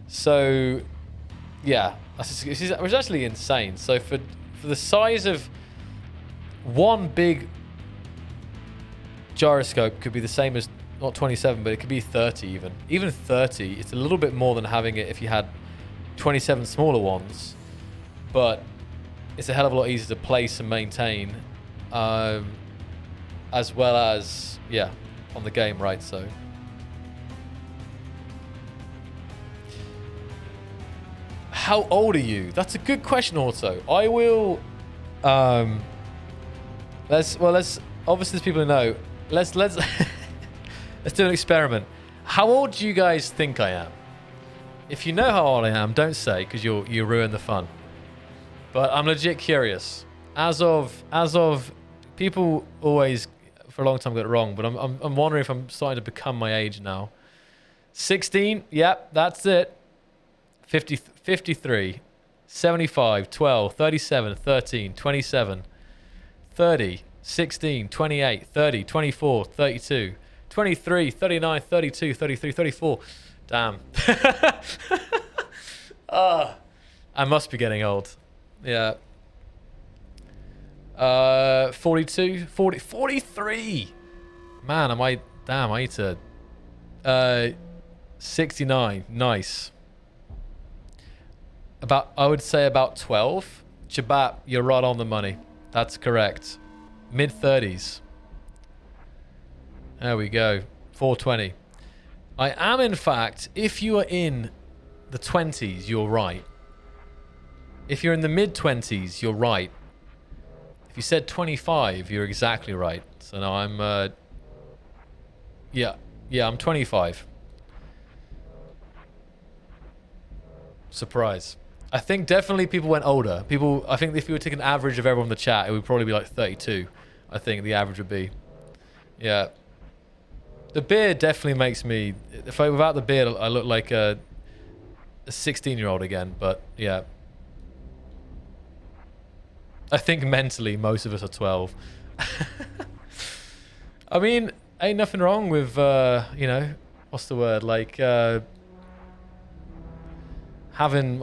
So, yeah, it was actually insane. So for the size of one big gyroscope could be the same as not 27, but it could be 30 even. Even 30, it's a little bit more than having it if you had 27 smaller ones, but it's a hell of a lot easier to place and maintain, as well as, yeah, on the game, right? So how old are you? That's a good question also. I will let's obviously there's people who know. Let's let's do an experiment. How old do you guys think I am? If you know how old I am, don't say, because you'll ruin the fun. But I'm legit curious. As of people always for a long time got it wrong, but I'm wondering if I'm starting to become my age now. 16, yep, that's it. 50, 53, 75, 12, 37, 13, 27, 30, 16, 28, 30, 24, 32, 23, 39, 32, 33, 34. Damn. I must be getting old. Yeah. 42, 40, 43. Man, I need to... 69, nice. I would say about 12. Chabat, you're right on the money. That's correct. Mid-30s. There we go. 420. I am, in fact, if you are in the 20s, you're right. If you're in the mid-20s, you're right. If you said 25, you're exactly right. So now I'm, yeah, I'm 25. Surprise. I think definitely people went older. I think if you were to take an average of everyone in the chat, it would probably be like 32. I think the average would be. Yeah. The beard definitely makes me... without the beard, I look like a 16-year-old again, but yeah. I think mentally, most of us are 12. I mean, ain't nothing wrong with, you know, what's the word? Like, having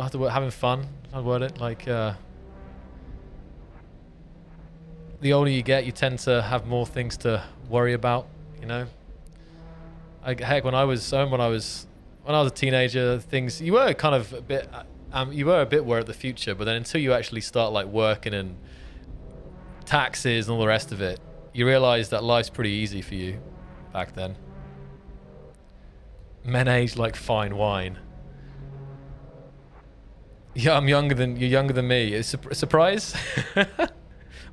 fun. I'd word it. Like, the older you get, you tend to have more things to worry about, you know? Heck, when I was a teenager, you were kind of a bit, worried at the future, but then until you actually start like working and taxes and all the rest of it, you realize that life's pretty easy for you back then. Men age like fine wine. Yeah, you're younger than me. It's a surprise?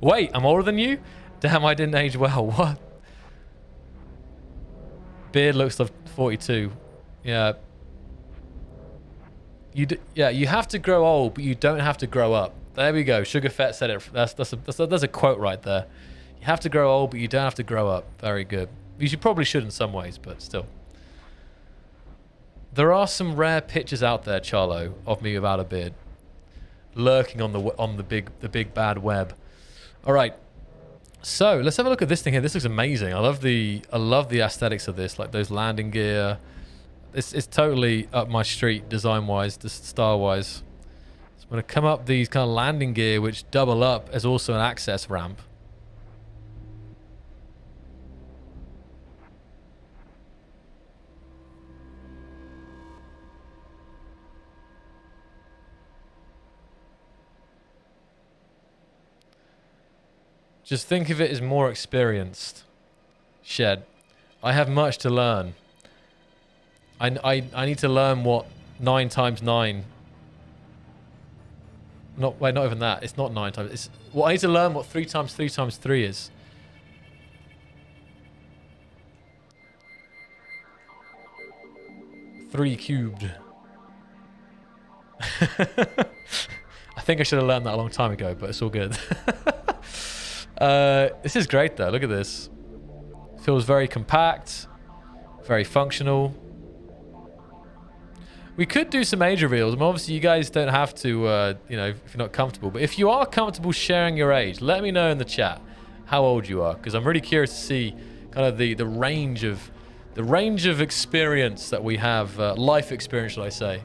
Wait, I'm older than you? Damn, I didn't age well. What? Beard looks like 42. Yeah. You have to grow old, but you don't have to grow up. There we go. Sugar Fett said it. That's a quote right there. You have to grow old, but you don't have to grow up. Very good. You probably should in some ways, but still. There are some rare pictures out there, Charlo, of me without a beard, lurking on the big bad web. All right. So let's have a look at this thing here. This looks amazing. I love the aesthetics of this, like those landing gear. It's totally up my street design-wise, just style-wise. So I'm going to come up these kind of landing gear, which double up as also an access ramp. Just think of it as more experienced. Shed. I have much to learn. I need to learn what 9 times 9... not even that. It's not 9 times. I need to learn what 3 times 3 times 3 is. Three cubed. I think I should have learned that a long time ago, but it's all good. This is great though. Look at this. Feels very compact, very functional. We could do some age reveals. I mean, obviously, you guys don't have to, you know, if you're not comfortable. But if you are comfortable sharing your age, let me know in the chat how old you are, because I'm really curious to see kind of the range of experience that we have, life experience, should I say,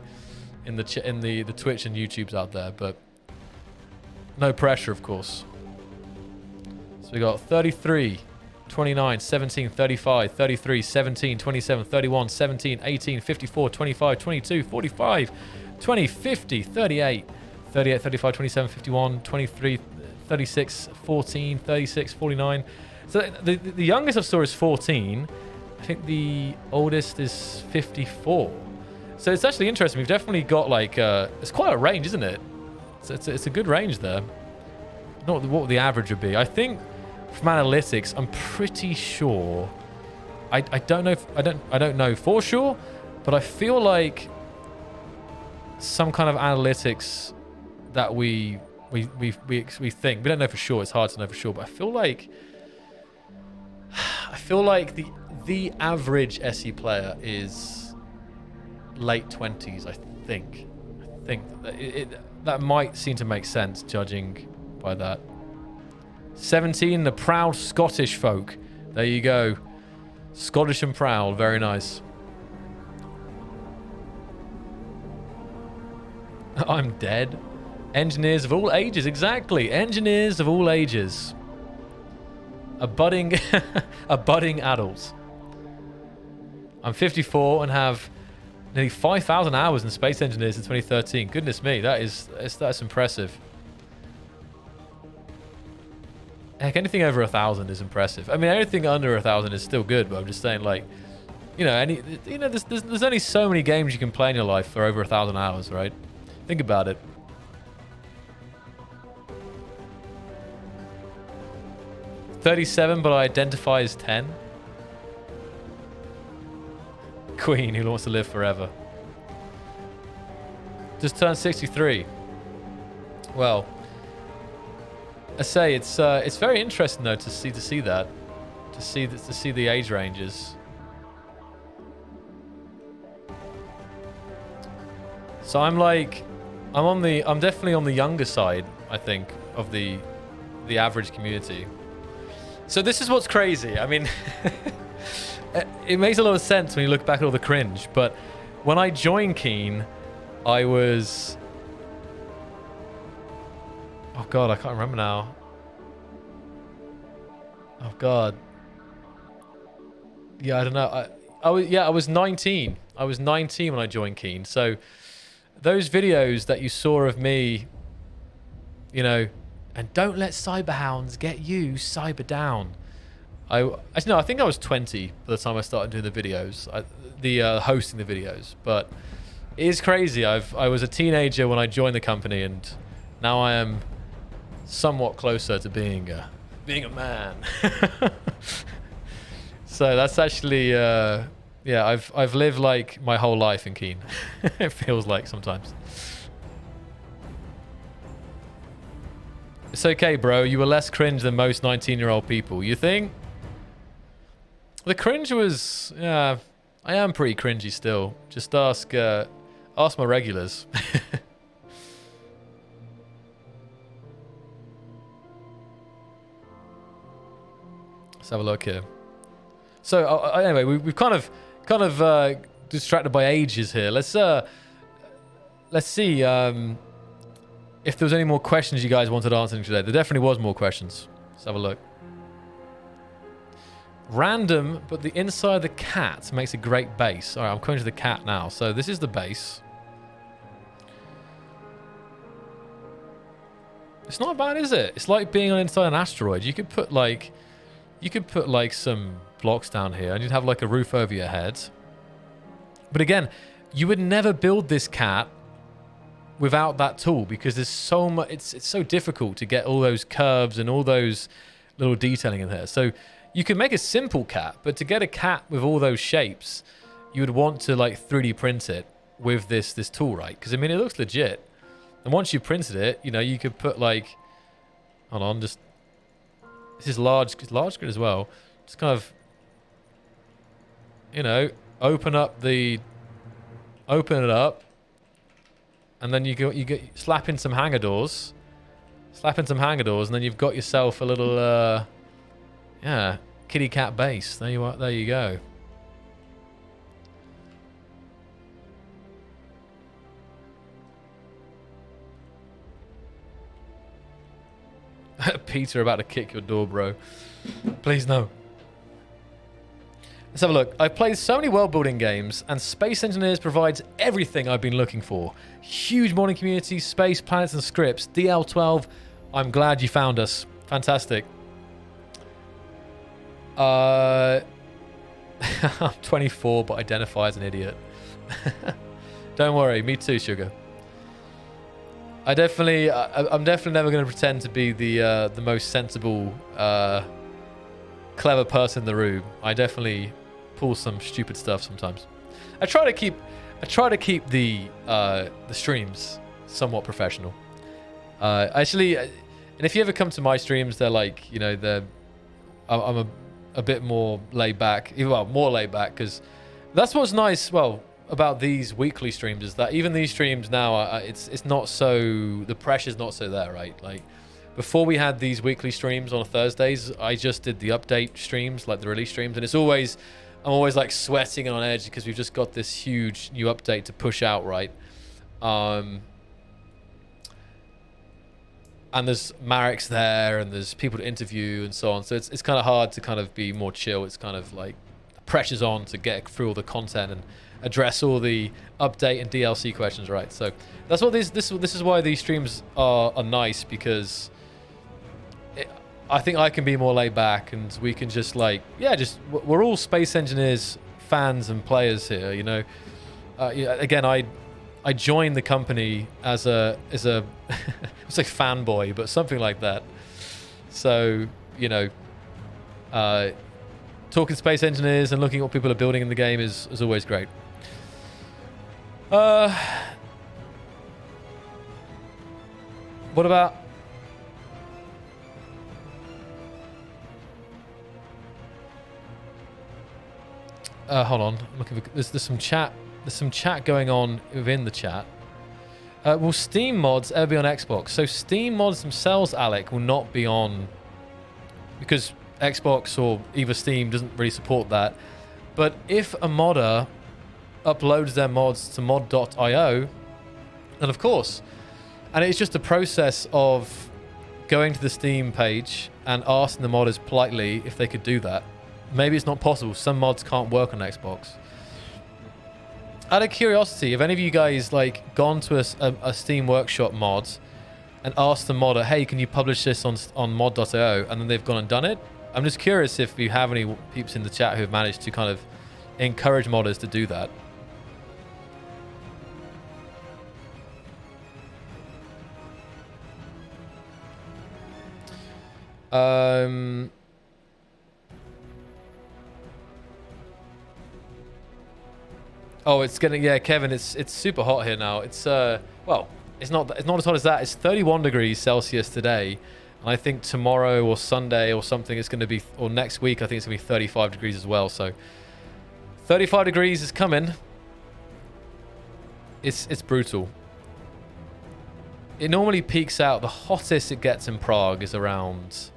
in the Twitch and YouTubes out there. But no pressure, of course. So we got 33, 29, 17, 35, 33, 17, 27, 31, 17, 18, 54, 25, 22, 45, 20, 50, 38, 38, 35, 27, 51, 23, 36, 14, 36, 49. So the youngest I saw is 14. I think the oldest is 54. So it's actually interesting. We've definitely got like, it's quite a range, isn't it? It's a good range there. Not what the average would be. I think from analytics, I'm pretty sure. I don't know. I don't know for sure, but I feel like some kind of analytics that we think, we don't know for sure. It's hard to know for sure, but I feel like the average SE player is late 20s. I think that might seem to make sense judging by that. 17, the proud Scottish folk. There you go. Scottish and proud. Very nice. I'm dead. Engineers of all ages. Exactly. Engineers of all ages. A budding adult. I'm 54 and have nearly 5,000 hours in space engineers in 2013. Goodness me, that's impressive. Heck, anything over 1,000 is impressive. I mean, anything under 1,000 is still good, but I'm just saying, like, there's only so many games you can play in your life for over 1,000 hours, right? Think about it. $37, but I identify as 10. Queen who wants to live forever. Just turned 63. Well, I say it's very interesting though to see that, to see the age ranges. So I'm definitely on the younger side, I think, of the average community. So this is what's crazy. I mean, it makes a lot of sense when you look back at all the cringe, but when I joined Keen, I was... Oh god, I can't remember now. Oh god. Yeah, I don't know. I was 19. I was 19 when I joined Keen. So those videos that you saw of me, you know, and don't let cyberhounds get you cyber down. Actually, no, I think I was 20 by the time I started doing the videos, hosting the videos. But it is crazy. I was a teenager when I joined the company, and now I am somewhat closer to being a man. So that's actually, yeah, I've lived like my whole life in Keen. It feels like sometimes. It's okay, bro. You were less cringe than most 19-year-old people. You think? The cringe was, yeah, I am pretty cringy still. Just ask my regulars. Let's have a look here. So anyway, we've kind of distracted by ages here. Let's see if there was any more questions you guys wanted answering today. There definitely was more questions. Let's have a look. Random, but the inside of the cat makes a great base. All right, I'm coming to the cat now. So this is the base. It's not bad, is it? It's like being on inside an asteroid. You could put like some blocks down here, and you'd have like a roof over your head. But again, you would never build this cat without that tool, because there's so much. It's so difficult to get all those curves and all those little detailing in there. So you can make a simple cat, but to get a cat with all those shapes, you would want to like 3D print it with this tool, right? Because I mean, it looks legit. And once you printed it, you know, you could put like, hold on, just this is large grid as well. Just kind of, you know, open it up. And then you get slap in some hanger doors, and then you've got yourself a little, yeah, kitty cat base. There you are. There you go. Peter about to kick your door, bro. Please no. Let's have a look. I've played so many world building games, and Space Engineers provides everything I've been looking for. Huge modding community, space, planets, and scripts. DL12, I'm glad you found us. Fantastic. I'm 24, but identify as an idiot. Don't worry, me too, sugar. I'm definitely never going to pretend to be the most sensible, clever person in the room. I definitely pull some stupid stuff sometimes. I try to keep the streams somewhat professional. Actually, and if you ever come to my streams, they're like, you know, I'm a bit more laid back. Well, more laid back, because that's what's nice. Well, about these weekly streams is that even these streams now, it's not so, the pressure's not so there, right? Like before we had these weekly streams on Thursdays, I just did the update streams, like the release streams, and I'm always like sweating and on edge because we've just got this huge new update to push out, right? And there's Marek's there, and there's people to interview and so on. So it's kind of hard to kind of be more chill. It's kind of like the pressure's on to get through all the content and address all the update and DLC questions, right? So that's what this is why these streams are nice, because I think I can be more laid back, and we can just like, yeah, just we're all Space Engineers fans and players here, you know. Again, I joined the company as a it's like fanboy, but something like that. So, you know, talking Space Engineers and looking at what people are building in the game is always great. What about? Hold on. I'm looking for, there's some chat. There's some chat going on within the chat. Will Steam mods ever be on Xbox? So Steam mods themselves, Alec, will not be on, because Xbox or either Steam doesn't really support that. But if a modder uploads their mods to mod.io, then of course. And it's just a process of going to the Steam page and asking the modders politely if they could do that. Maybe it's not possible. Some mods can't work on Xbox. Out of curiosity, have any of you guys like gone to a Steam Workshop mod and asked the modder, hey, can you publish this on mod.io, and then they've gone and done it? I'm just curious if you have any peeps in the chat who have managed to kind of encourage modders to do that. Oh, it's getting, yeah, Kevin, it's super hot here now. It's well, it's not as hot as that. It's 31 degrees Celsius today, and I think tomorrow or Sunday or something it's going to be, or next week I think it's going to be 35 degrees as well. So 35 degrees is coming. It's brutal. It normally peaks out. The hottest it gets in Prague is around,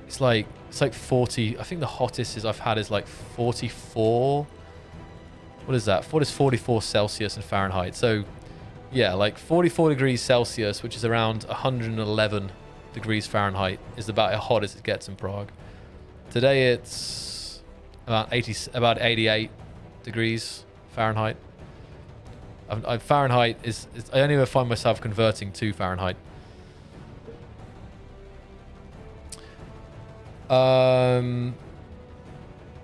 it's like 40. I think the hottest I've had is like 44. What is that? What is 44 Celsius in Fahrenheit? So, yeah, like 44 degrees Celsius, which is around 111 degrees Fahrenheit, is about as hot as it gets in Prague. Today it's about 88 degrees Fahrenheit. Fahrenheit is I only ever find myself converting to Fahrenheit.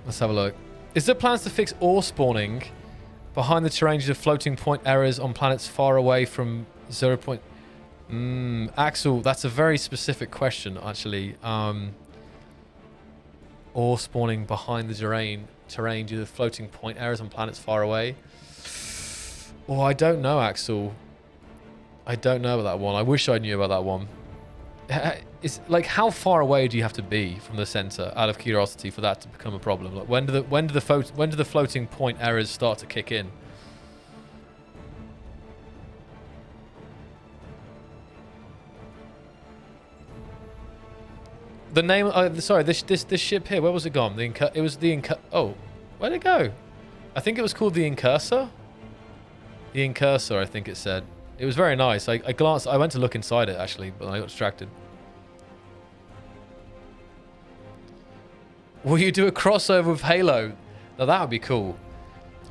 Let's have a look. Is there plans to fix ore spawning behind the terrain due to floating point errors on planets far away from 0 point? Axel, that's a very specific question, actually. Ore spawning behind the terrain due to floating point errors on planets far away. Oh, I don't know, Axel. I don't know about that one. I wish I knew about that one. It's like, how far away do you have to be from the center, out of curiosity, for that to become a problem? Like, when do the floating point errors start to kick in? The name, sorry, this ship here, where was it gone? It was the oh, where'd it go? I think it was called the Incursor. The Incursor, I think it said. It was very nice. I glanced, I went to look inside it actually, but I got distracted. Will you do a crossover with Halo? Now, that would be cool.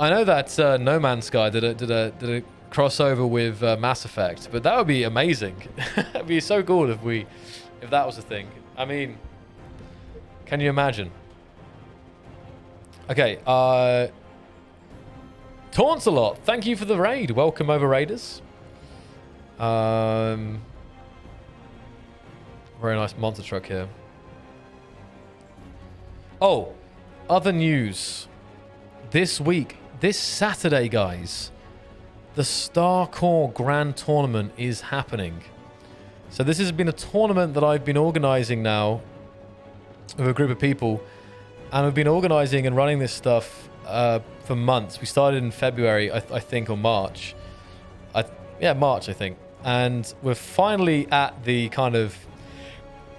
I know that No Man's Sky did a crossover with Mass Effect, but that would be amazing. It'd be so cool if that was a thing. I mean, can you imagine? Okay, Taunts a lot. Thank you for the raid. Welcome over, Raiders. Very nice monster truck here. Oh, other news. This week, this Saturday, guys, the StarCore Grand Tournament is happening. So this has been a tournament that I've been organizing now with a group of people. And we've been organizing and running this stuff for months. We started in February, I think, or March. March, I think. And we're finally at the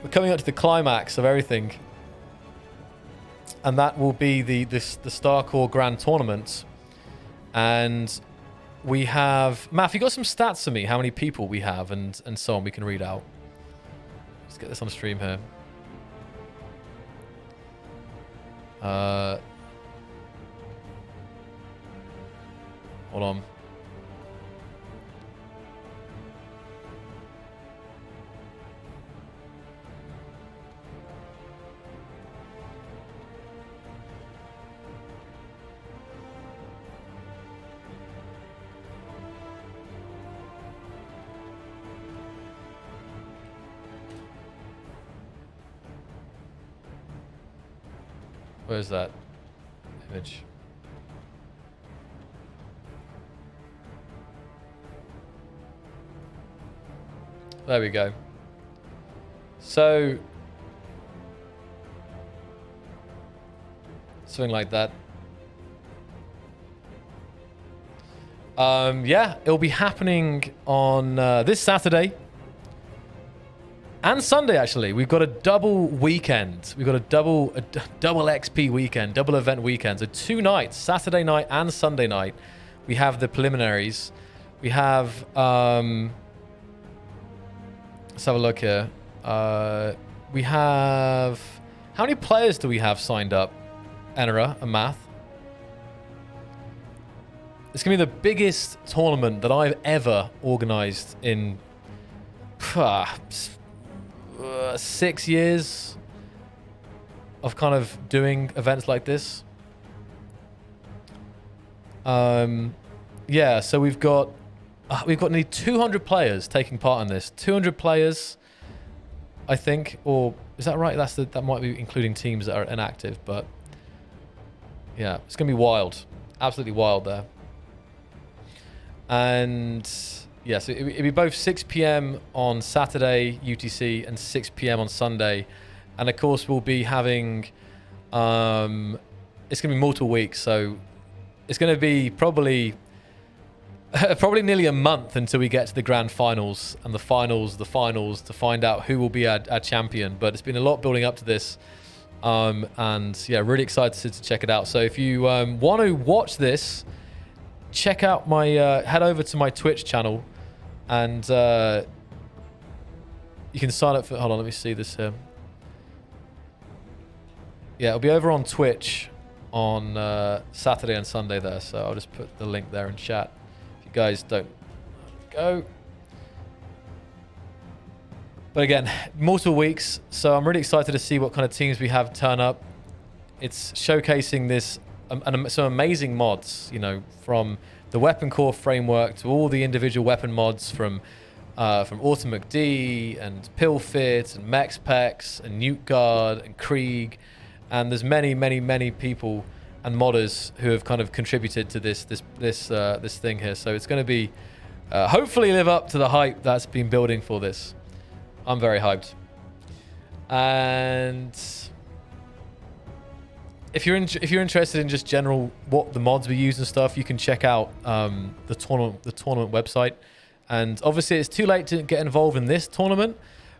we're coming up to the climax of everything. And that will be the StarCore Grand Tournament. And we have... Matt, you got some stats for me, how many people we have and so on we can read out. Let's get this on stream here. Hold on. Where's that image? There we go. So, something like that. Yeah, it'll be happening on this Saturday. And Sunday, actually. We've got a double weekend. We've got a double XP weekend, double event weekend. So 2 nights, Saturday night and Sunday night. We have the preliminaries. We have... let's have a look here. We have... How many players do we have signed up? Enera and Math. It's going to be the biggest tournament that I've ever organized in... 6 years of kind of doing events like this. Yeah, so we've got nearly 200 players taking part in this. 200 players, I think, or is that right? That might be including teams that are inactive, but yeah, it's gonna be wild, absolutely wild there. And yeah, so it'd be both 6 p.m. on Saturday UTC and 6 p.m. on Sunday. And of course, we'll be having, it's going to be multiple weeks. So it's going to be probably nearly a month until we get to the grand finals and the finals to find out who will be our champion. But it's been a lot building up to this. And yeah, really excited to check it out. So if you want to watch this, check out my, head over to my Twitch channel. And you can sign up for... Hold on, let me see this here. Yeah, it'll be over on Twitch on Saturday and Sunday there. So I'll just put the link there in chat. If you guys don't... Go. But again, multiple weeks. So I'm really excited to see what kind of teams we have turn up. It's showcasing this... some amazing mods, you know, from... the weapon core framework to all the individual weapon mods from Autumn McD and Pillfit and Mexpex and Nuke Guard and Krieg, and there's many people and modders who have kind of contributed to this thing here. So it's going to be hopefully live up to the hype that's been building for this. I'm very hyped. And if you're interested in just general what the mods we use and stuff, you can check out the tournament website. And obviously, it's too late to get involved in this tournament.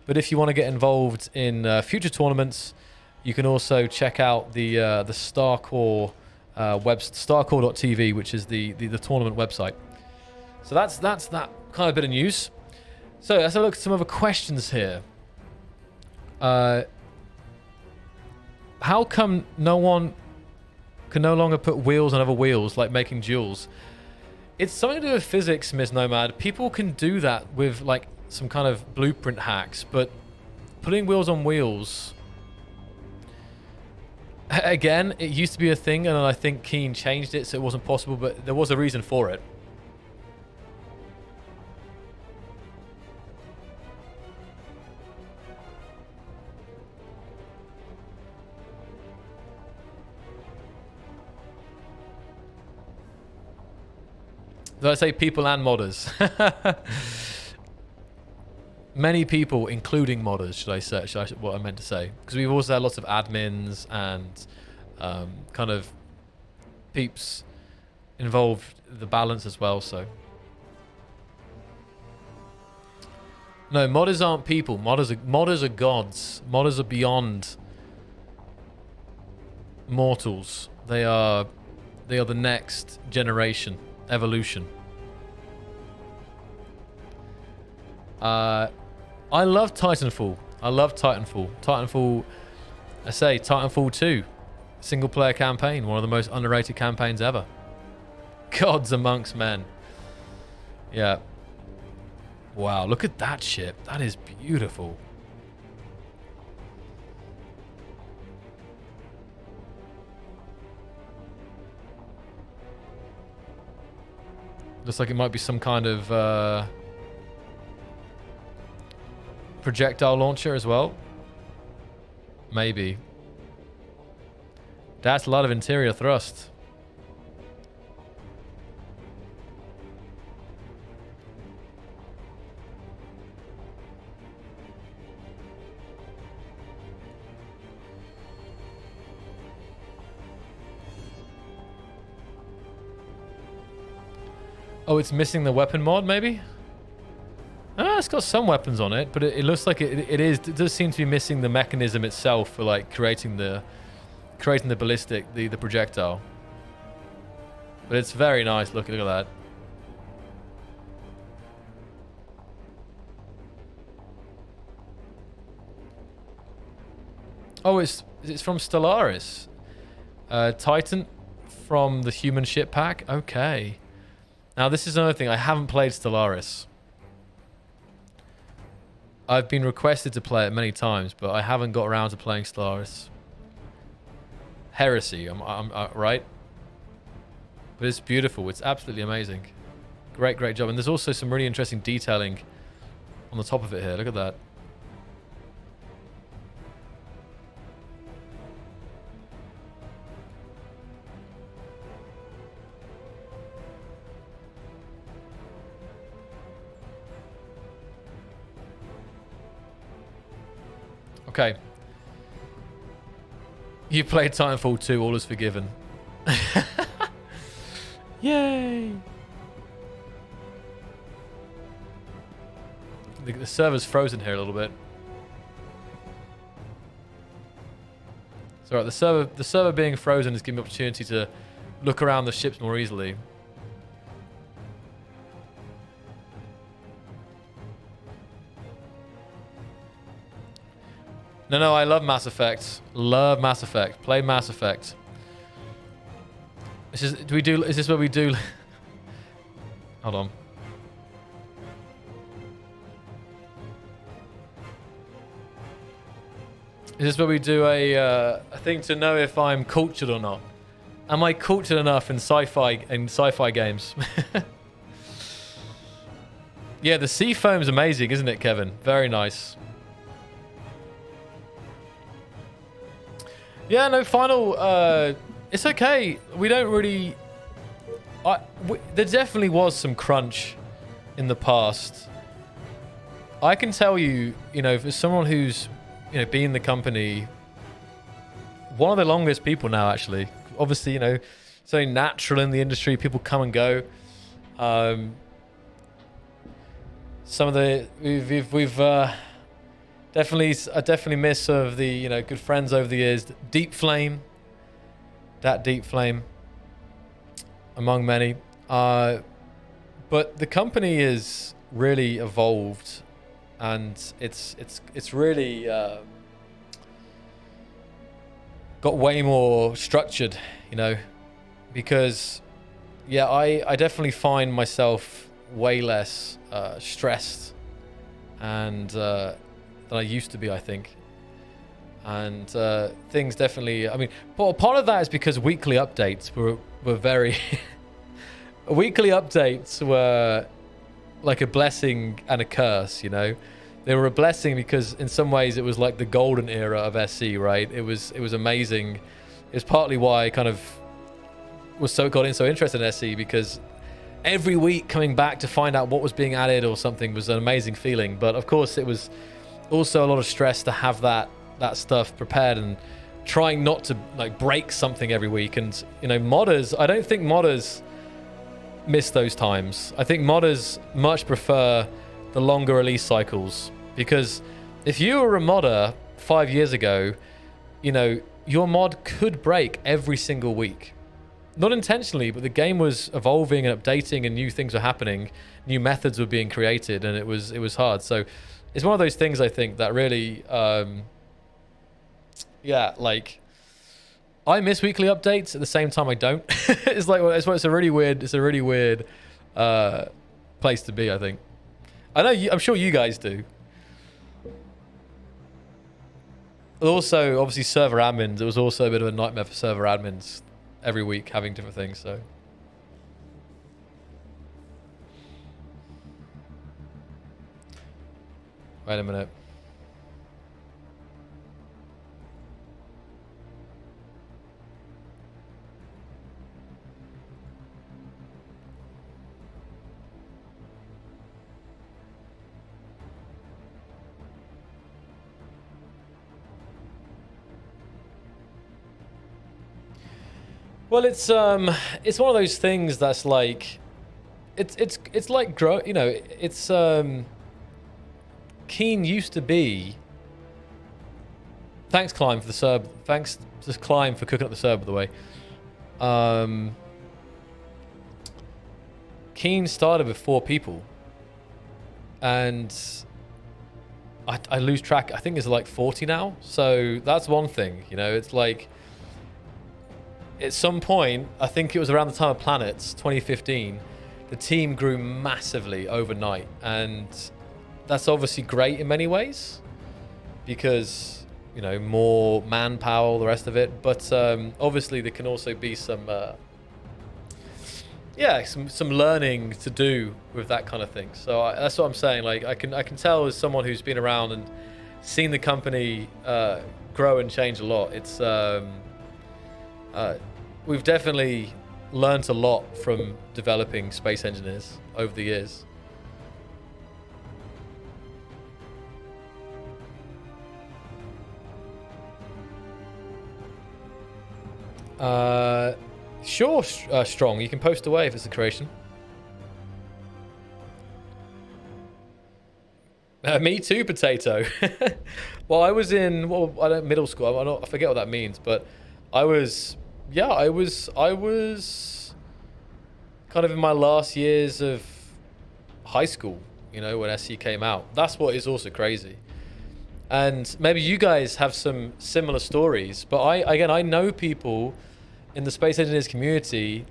But if you want to get involved in future tournaments, you can also check out the StarCore StarCore.tv, which is the tournament website. So that's that kind of bit of news. So let's have a look at some other questions here. How come no one can no longer put wheels on other wheels, like making duels. It's something to do with physics, Miss Nomad. People can do that with like some kind of blueprint hacks, but putting wheels on wheels, again, it used to be a thing, and I think Keen changed it so it wasn't possible, but there was a reason for it. Did I say people and modders? Many people, including modders, should I say? What I meant to say, because we've also had lots of admins and kind of peeps involved the balance as well. So no, modders aren't people. Modders are gods. Modders are beyond mortals. They are the next generation. Evolution. I love Titanfall. Titanfall, I say Titanfall 2. Single player campaign. One of the most underrated campaigns ever. Gods amongst men. Yeah. Wow, look at that ship. That is beautiful. Looks like it might be some kind of projectile launcher as well. Maybe. That's a lot of interior thrust. Oh, it's missing the weapon mod, maybe? Ah, it's got some weapons on it, but it looks like it does seem to be missing the mechanism itself for like creating the ballistic, the projectile. But it's very nice. Look at that. Oh, it's from Stellaris. Titan from the human ship pack. Okay. Now, this is another thing. I haven't played Stellaris. I've been requested to play it many times, but I haven't got around to playing Stellaris. Heresy, I'm right? But it's beautiful. It's absolutely amazing. Great job. And there's also some really interesting detailing on the top of it here. Look at that. Okay. You played Titanfall 2, all is forgiven. Yay! The server's frozen here a little bit. It's alright, the server being frozen is giving me opportunity to look around the ships more easily. No, I love Mass Effect. Love Mass Effect. Play Mass Effect. Is this where we do... Hold on. Is this where we do a thing to know if I'm cultured or not? Am I cultured enough in sci-fi games? Yeah, the sea foam's amazing, isn't it, Kevin? Very nice. Yeah, no, final, it's okay. We don't really... there definitely was some crunch in the past. I can tell you, you know, for someone who's, you know, been in the company, one of the longest people now, actually. Obviously, you know, it's only natural in the industry. People come and go. Some of the... We've definitely miss some of the, you know, good friends over the years. Deep Flame, among many. But the company is really evolved, and it's really got way more structured. you know, because yeah, I definitely find myself way less stressed and than I used to be, I think. And things definitely, I mean, part of that is because weekly updates were very weekly updates were like a blessing and a curse, you know. They were a blessing because in some ways it was like the golden era of SE, right? It was amazing. It was partly why I kind of got so interested in SE, because every week coming back to find out what was being added or something was an amazing feeling. But of course it was also a lot of stress to have that stuff prepared and trying not to like break something every week. And you know, modders, I don't think modders miss those times. I think modders much prefer the longer release cycles, because if you were a modder 5 years ago, you know, your mod could break every single week. Not intentionally, but the game was evolving and updating and new things were happening, new methods were being created, and it was hard. So it's one of those things, I think, that really yeah, like I miss weekly updates at the same time I don't. It's like, well, it's a really weird place to be, I think. I know I'm sure you guys do. Also, obviously server admins, it was also a bit of a nightmare for server admins every week having different things, so. Wait a minute. Well, it's one of those things that's like, it's like you know, it's Keen used to be. Thanks, Climb, for the sub. Thanks to Climb for cooking up the sub, by the way. Keen started with 4 people, and I lose track. I think it's like 40 now. So that's one thing, you know. It's like, at some point, I think it was around the time of Planets, 2015, the team grew massively overnight. And that's obviously great in many ways because, you know, more manpower, all the rest of it. But obviously there can also be some, yeah, some learning to do with that kind of thing. So that's what I'm saying. Like, I can tell as someone who's been around and seen the company grow and change a lot. It's we've definitely learned a lot from developing Space Engineers over the years. Sure, Strong. You can post away if it's a creation. Me too, Potato. Well, I was in middle school. I forget what that means, but I was kind of in my last years of high school, you know, when SE came out. That's what is also crazy. And maybe you guys have some similar stories, but I know people in the Space Engineers community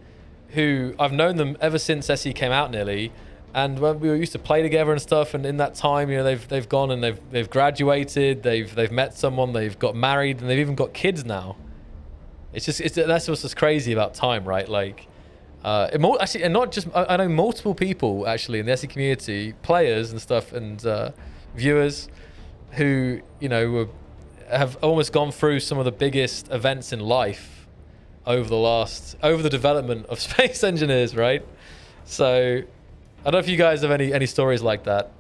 who I've known them ever since SE came out nearly, and when we used to play together and stuff, and in that time, you know, they've gone and they've graduated, they've met someone, they've got married, and they've even got kids now. That's what's just crazy about time, right? Like, actually, and not just, I know multiple people actually in the SE community, players and stuff, and viewers who, you know, have almost gone through some of the biggest events in life over the development of Space Engineers, right? So I don't know if you guys have any stories like that.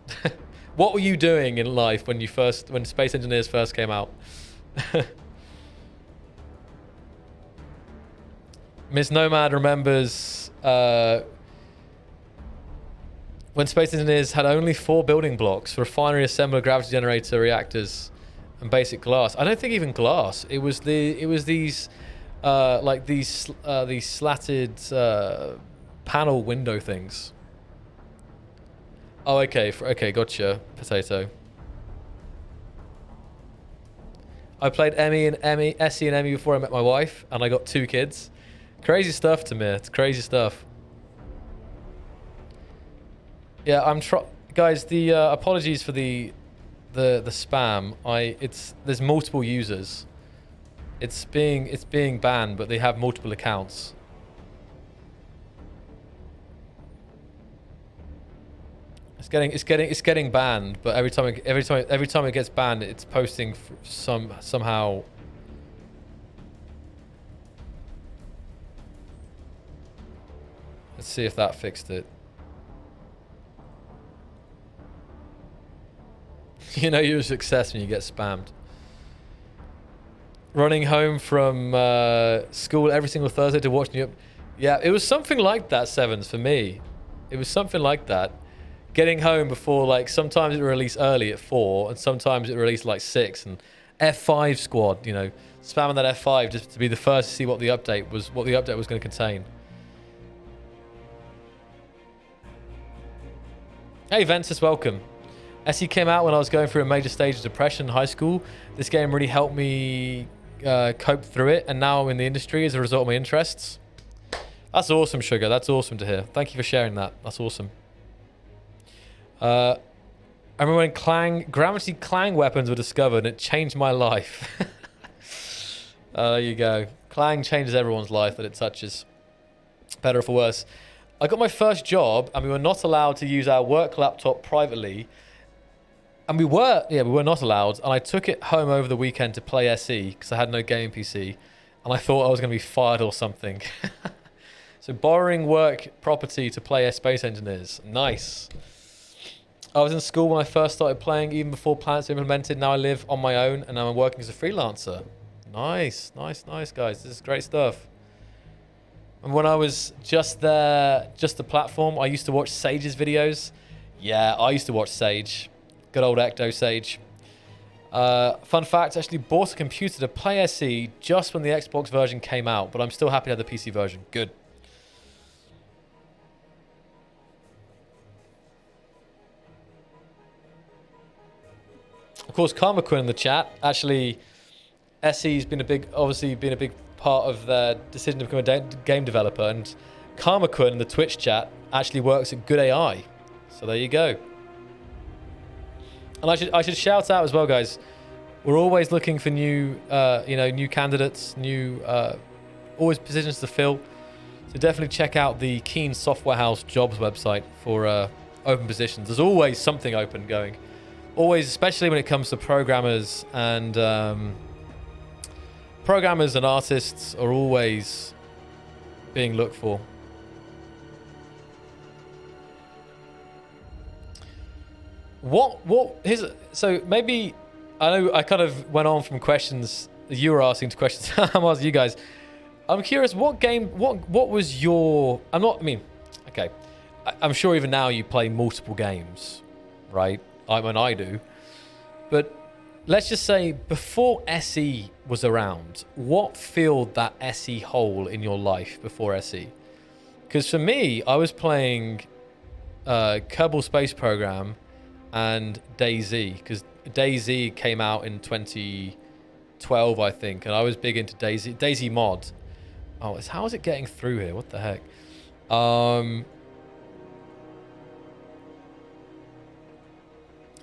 What were you doing in life when Space Engineers first came out? Miss Nomad remembers when Space Engineers had only 4 building blocks: refinery, assembler, gravity generator, reactors, and basic glass. I don't think even glass. It was these like these slatted panel window things. Oh, okay, gotcha, Potato. I played SE and Emmy before I met my wife, and I got 2 kids. Crazy stuff, Tamir. It's crazy stuff. Yeah, guys, the apologies for the spam. There's multiple users. It's being banned, but they have multiple accounts. It's getting banned, but every time it gets banned, it's posting somehow. Let's see if that fixed it. You know you're a success when you get spammed. Running home from school every single Thursday to watch new. Yeah, it was something like that, Sevens, for me. It was something like that. Getting home before, like, sometimes it would release early at 4, and sometimes it would release like 6, and F5 squad, you know, spamming that F5 just to be the first to see what the update was going to contain. Hey, Ventus, welcome. SE came out when I was going through a major stage of depression in high school. This game really helped me cope through it, and now I'm in the industry as a result of my interests. That's awesome, Sugar. That's awesome to hear. Thank you for sharing that. That's awesome. I remember when gravity clang weapons were discovered, and it changed my life. There you go. Clang changes everyone's life that it touches. Better or for worse. I got my first job, and we were not allowed to use our work laptop privately. And we were not allowed. And I took it home over the weekend to play SE because I had no gaming PC. And I thought I was going to be fired or something. So borrowing work property to play Space Engineers. Nice. I was in school when I first started playing, even before planets were implemented. Now I live on my own, and now I'm working as a freelancer. Nice, nice, nice, guys. This is great stuff. And when I was just the platform, I used to watch Sage's videos. Yeah, I used to watch Sage. Good old Ecto Sage. Fun fact, I actually bought a computer to play SE just when the Xbox version came out, but I'm still happy to have the PC version. Good. Of course, Karma Quinn in the chat. Actually, SE's obviously been a big part of their decision to become a game developer, and Karma Quinn in the Twitch chat actually works at Good AI. So there you go. And I should shout out as well, guys. We're always looking for new new candidates, always positions to fill. So definitely check out the Keen Software House jobs website for open positions. There's always something open going. Always, especially when it comes to programmers and artists are always being looked for. So maybe, I know I kind of went on from questions you were asking to questions I'm asking you guys. I'm curious, what was your, okay, I'm sure even now you play multiple games, right? I do. But let's just say before SE was around, what filled that SE hole in your life before SE? Because for me, I was playing Kerbal Space Program and DayZ, because DayZ came out in 2012, I think, and I was big into DayZ mod. Oh, how is it getting through here? What the heck?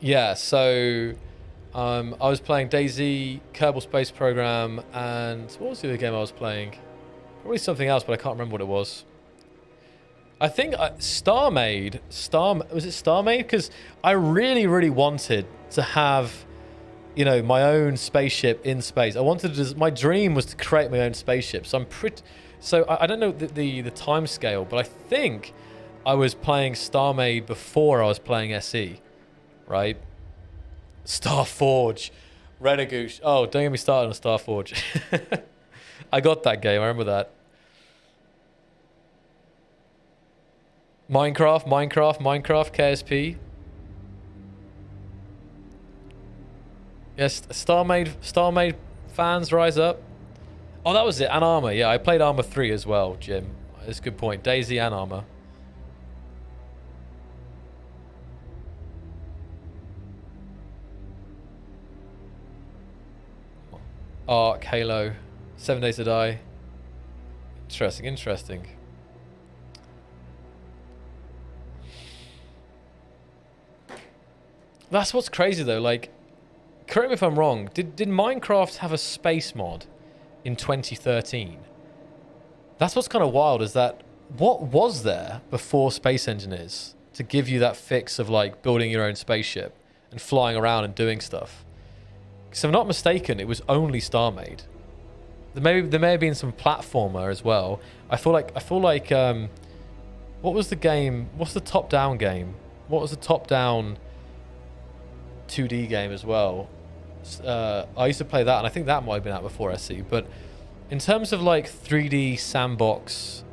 Yeah, so I was playing DayZ, Kerbal Space Program, and what was the other game I was playing? Probably something else, but I can't remember what it was. I think StarMade. Was it StarMade? Because I really, really wanted to have, my own spaceship in space. I wanted to. My dream was to create my own spaceship. So I don't know the time scale, but I think I was playing StarMade before I was playing SE. Right? Starforge. Renegoosh. Oh, don't get me started on Starforge. I got that game. I remember that. Minecraft, KSP. Yes, StarMade fans rise up. Oh, that was it. And Armor. Yeah, I played Armor 3 as well, Jim. That's a good point. DayZ and Armor. Ark, Halo, 7 Days to Die. Interesting, interesting. That's what's crazy though, like, correct me if I'm wrong, did Minecraft have a space mod in 2013? That's what's kind of wild, is that what was there before Space Engineers to give you that fix of like building your own spaceship and flying around and doing stuff? Because if I'm not mistaken, it was only StarMade. There may have been some platformer as well. I feel like what was the game? What's the top-down game? What was the top-down 2D game as well? I used to play that, and I think that might have been out before SE. But in terms of like 3D sandbox,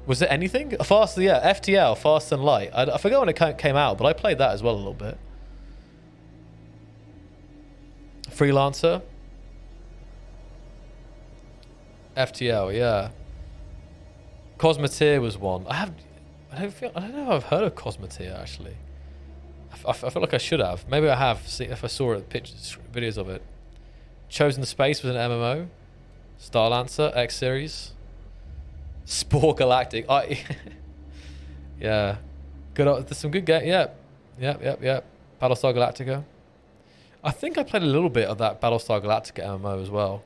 was there anything? Faster, yeah, FTL, Fast and Light. I forget when it came out, but I played that as well a little bit. Freelancer. FTL, yeah. Cosmeteer was one. I don't know if I've heard of Cosmeteer actually. I feel like I should have. Maybe I have. See if I saw it, pictures, videos of it. Chosen Space was an MMO. Starlancer, X Series. Spore Galactic. Yeah. Good. There's some good game. Yeah. Yep. Battlestar Galactica. I think I played a little bit of that Battlestar Galactica MMO as well.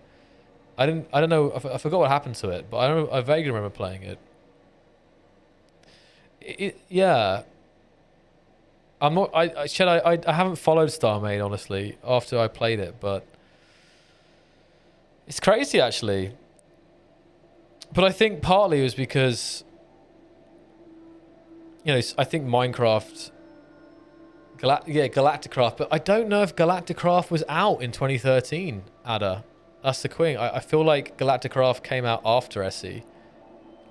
I don't know. I forgot what happened to it, but I vaguely remember playing it. Yeah. I'm not. I haven't followed StarMade honestly after I played it, but it's crazy actually. But I think partly it was because, you know, I think Minecraft, Galacticraft, but I don't know if Galacticraft was out in 2013, Ada. That's the thing. I feel like Galacticraft came out after SE.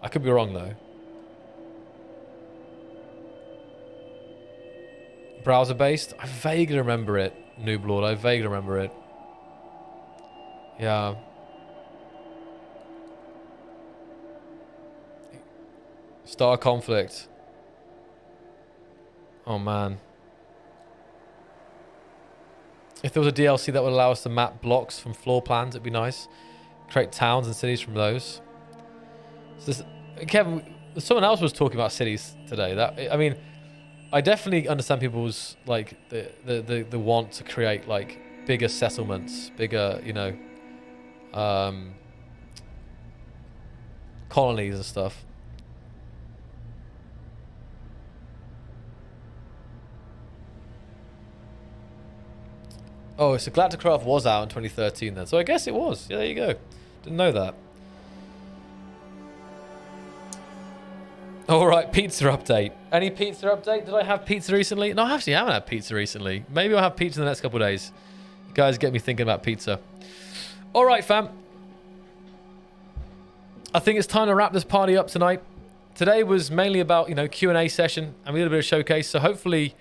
I could be wrong though. Browser based? I vaguely remember it. Noob Lord, I vaguely remember it. Yeah. Star Conflict. Oh man. If there was a DLC that would allow us to map blocks from floor plans, it'd be nice. Create towns and cities from those. So this, Kevin, someone else was talking about cities today. I mean, I definitely understand people's like the want to create like bigger settlements, bigger, you know, colonies and stuff. Oh, so Galacticraft was out in 2013 then. So I guess it was. Yeah, there you go. Didn't know that. All right, pizza update. Any pizza update? Did I have pizza recently? No, I actually haven't had pizza recently. Maybe I'll have pizza in the next couple of days. You guys get me thinking about pizza. All right, fam. I think it's time to wrap this party up tonight. Today was mainly about, you know, Q&A session, and we did a bit of showcase. So hopefully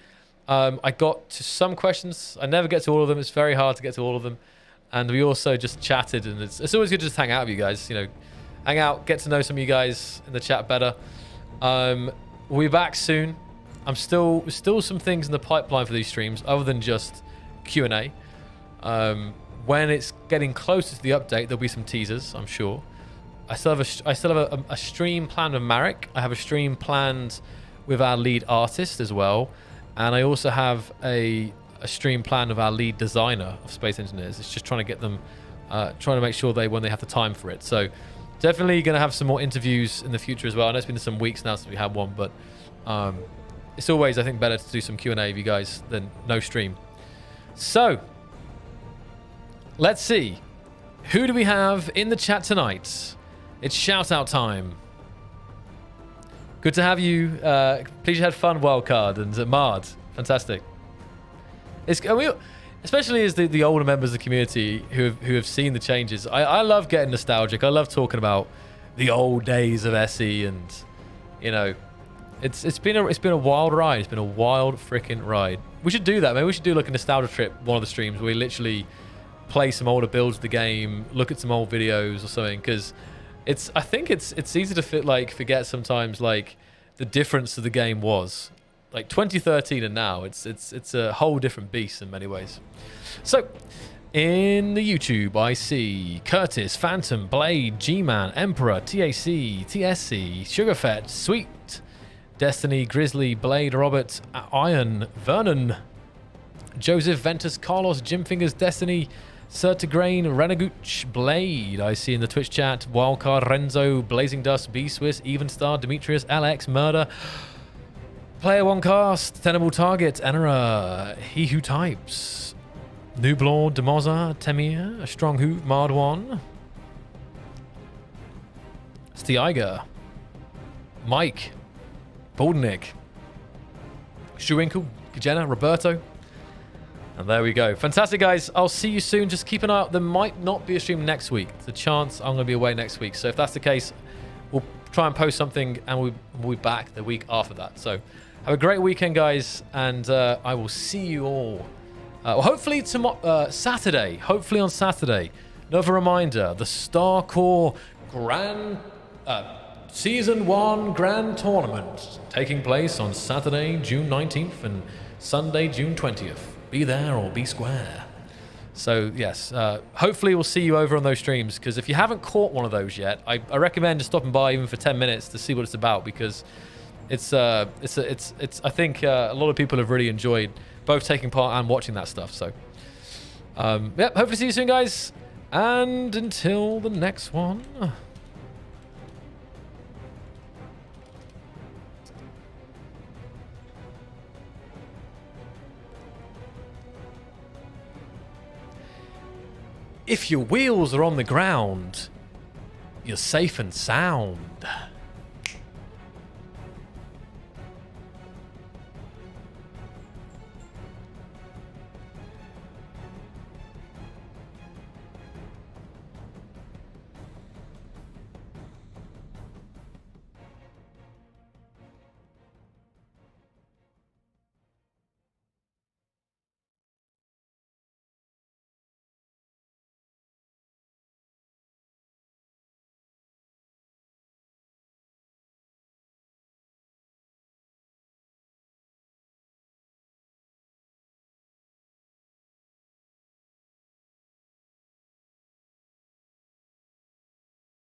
I got to some questions. I never get to all of them. It's very hard to get to all of them. And we also just chatted, and it's always good to just hang out with you guys. You know, hang out, get to know some of you guys in the chat better. We'll be back soon. Still some things in the pipeline for these streams other than just Q&A. When it's getting closer to the update, there'll be some teasers, I'm sure. I still have a stream planned with Marek. I have a stream planned with our lead artist as well, and I also have a stream planned with our lead designer of Space Engineers. It's just trying to get them, trying to make sure when they have the time for it. So definitely going to have some more interviews in the future as well. I know it's been some weeks now since we had one, but it's always, I think, better to do some Q&A with you guys than no stream. So let's see. Who do we have in the chat tonight? It's shout out time. Good to have you. Please you had fun, Wildcard and Mard. Fantastic. Especially as the older members of the community who have seen the changes. I love getting nostalgic. I love talking about the old days of SE, and you know, it's been a wild ride. It's been a wild freaking ride. We should do that. Maybe we should do like a nostalgia trip, one of the streams where we literally play some older builds of the game, look at some old videos or something, because I think it's easy to forget sometimes like the difference of the game was. Like 2013 and now, it's a whole different beast in many ways. So In the YouTube, I see Curtis, Phantom, Blade, G-Man, Emperor, TAC, TSC, Sugarfett, Sweet, Destiny, Grizzly, Blade, Robert, Iron, Vernon, Joseph, Ventus, Carlos, Jimfingers, Destiny, Sertigrain, Renagooch, Blade, I see in the Twitch chat, Wildcard, Renzo, Blazing Dust, B-Swiss, Evenstar, Demetrius, LX, Murder, Player One Cast, Tenable Target, Enera, He Who Types, Nooblord, Demoza, Temir, Strong Hoove, Mardwan, Stiiger, Mike, Boldenik, Shuinkle, Jenna, Roberto. And there we go. Fantastic, guys. I'll see you soon. Just keep an eye out. There might not be a stream next week. There's a chance I'm going to be away next week. So if that's the case, we'll try and post something and we'll be back the week after that. So have a great weekend, guys. And I will see you all. Well, hopefully tomorrow, Saturday. Hopefully on Saturday. Another reminder, the StarCore Grand... Season 1 Grand Tournament taking place on Saturday, June 19th and Sunday, June 20th. Be there or be square. So, yes, hopefully we'll see you over on those streams, because if you haven't caught one of those yet, I recommend just stopping by even for 10 minutes to see what it's about, because it's I think a lot of people have really enjoyed both taking part and watching that stuff. So, yeah, hopefully see you soon, guys. And until the next one... If your wheels are on the ground, you're safe and sound.